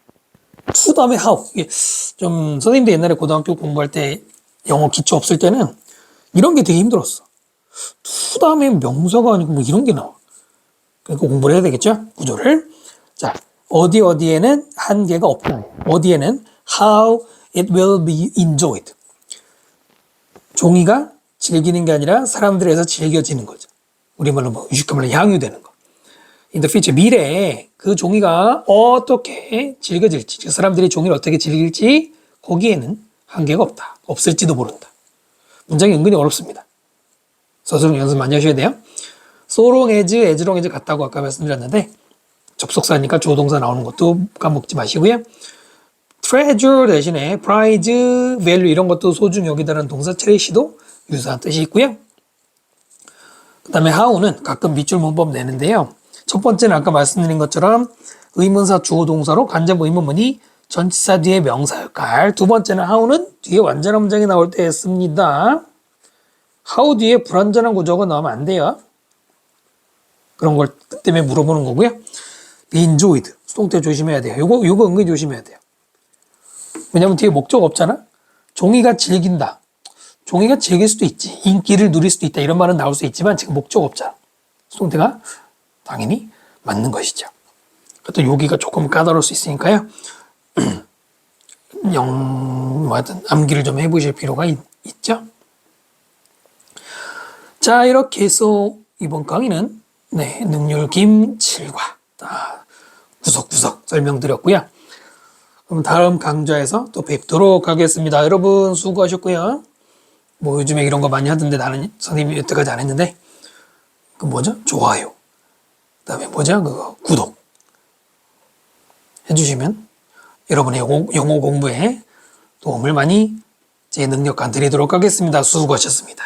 to 다음에 how. 이게 좀 선생님도 옛날에 고등학교 공부할 때 영어 기초 없을 때는 이런 게 되게 힘들었어. to 다음에 명사가 아니고 뭐 이런 게 나와. 그러니까 공부를 해야 되겠죠? 구조를. 자, 어디에는 한계가 없다. 어디에는 how it will be enjoyed. 종이가 즐기는 게 아니라 사람들에서 즐겨지는 거죠. 우리말로 뭐 유식하면 향유되는 거. In the future, 미래에 그 종이가 어떻게 즐겨질지, 그 사람들이 종이를 어떻게 즐길지 거기에는 한계가 없다. 없을지도 모른다. 문장이 은근히 어렵습니다. 스스로 연습 많이 하셔야 돼요. so long as 같다고 아까 말씀드렸는데 접속사니까 조동사 나오는 것도 까먹지 마시고요. treasure 대신에 prize, value 이런 것도 소중히 여기다라는 동사 cherishi도 유사한 뜻이 있고요. 그 다음에 how는 가끔 밑줄 문법 내는데요. 첫 번째는 아까 말씀드린 것처럼 의문사 주어 동사로 간접 의문문이 전치사 뒤에 명사 역할. 두 번째는 how는 뒤에 완전한 문장이 나올 때 씁니다. how 뒤에 불완전한 구조가 나오면 안 돼요. 그런 걸 때문에 물어보는 거고요. be enjoyed. 수동태 조심해야 돼요. 요거 은근히 조심해야 돼요. 왜냐면 뒤에 목적 없잖아? 종이가 즐긴다. 종이가 즐길 수도 있지. 인기를 누릴 수도 있다. 이런 말은 나올 수 있지만 지금 목적 없잖아. 수동태가 당연히 맞는 것이죠. 또 여기가 조금 까다로울 수 있으니까요. 하여튼 암기를 좀 해보실 필요가 있죠. 자, 이렇게 해서 이번 강의는 능률 김 7과 다 구석구석 설명드렸고요. 그럼 다음 강좌에서 또 뵙도록 하겠습니다. 여러분 수고하셨고요. 뭐 요즘에 이런 거 많이 하던데 나는 선생님이 여태까지 안 했는데 그 뭐죠? 좋아요. 그 다음에 뭐죠? 그거 구독 해주시면 여러분의 영어 공부에 도움을 많이 제 능력간 드리도록 하겠습니다. 수고하셨습니다.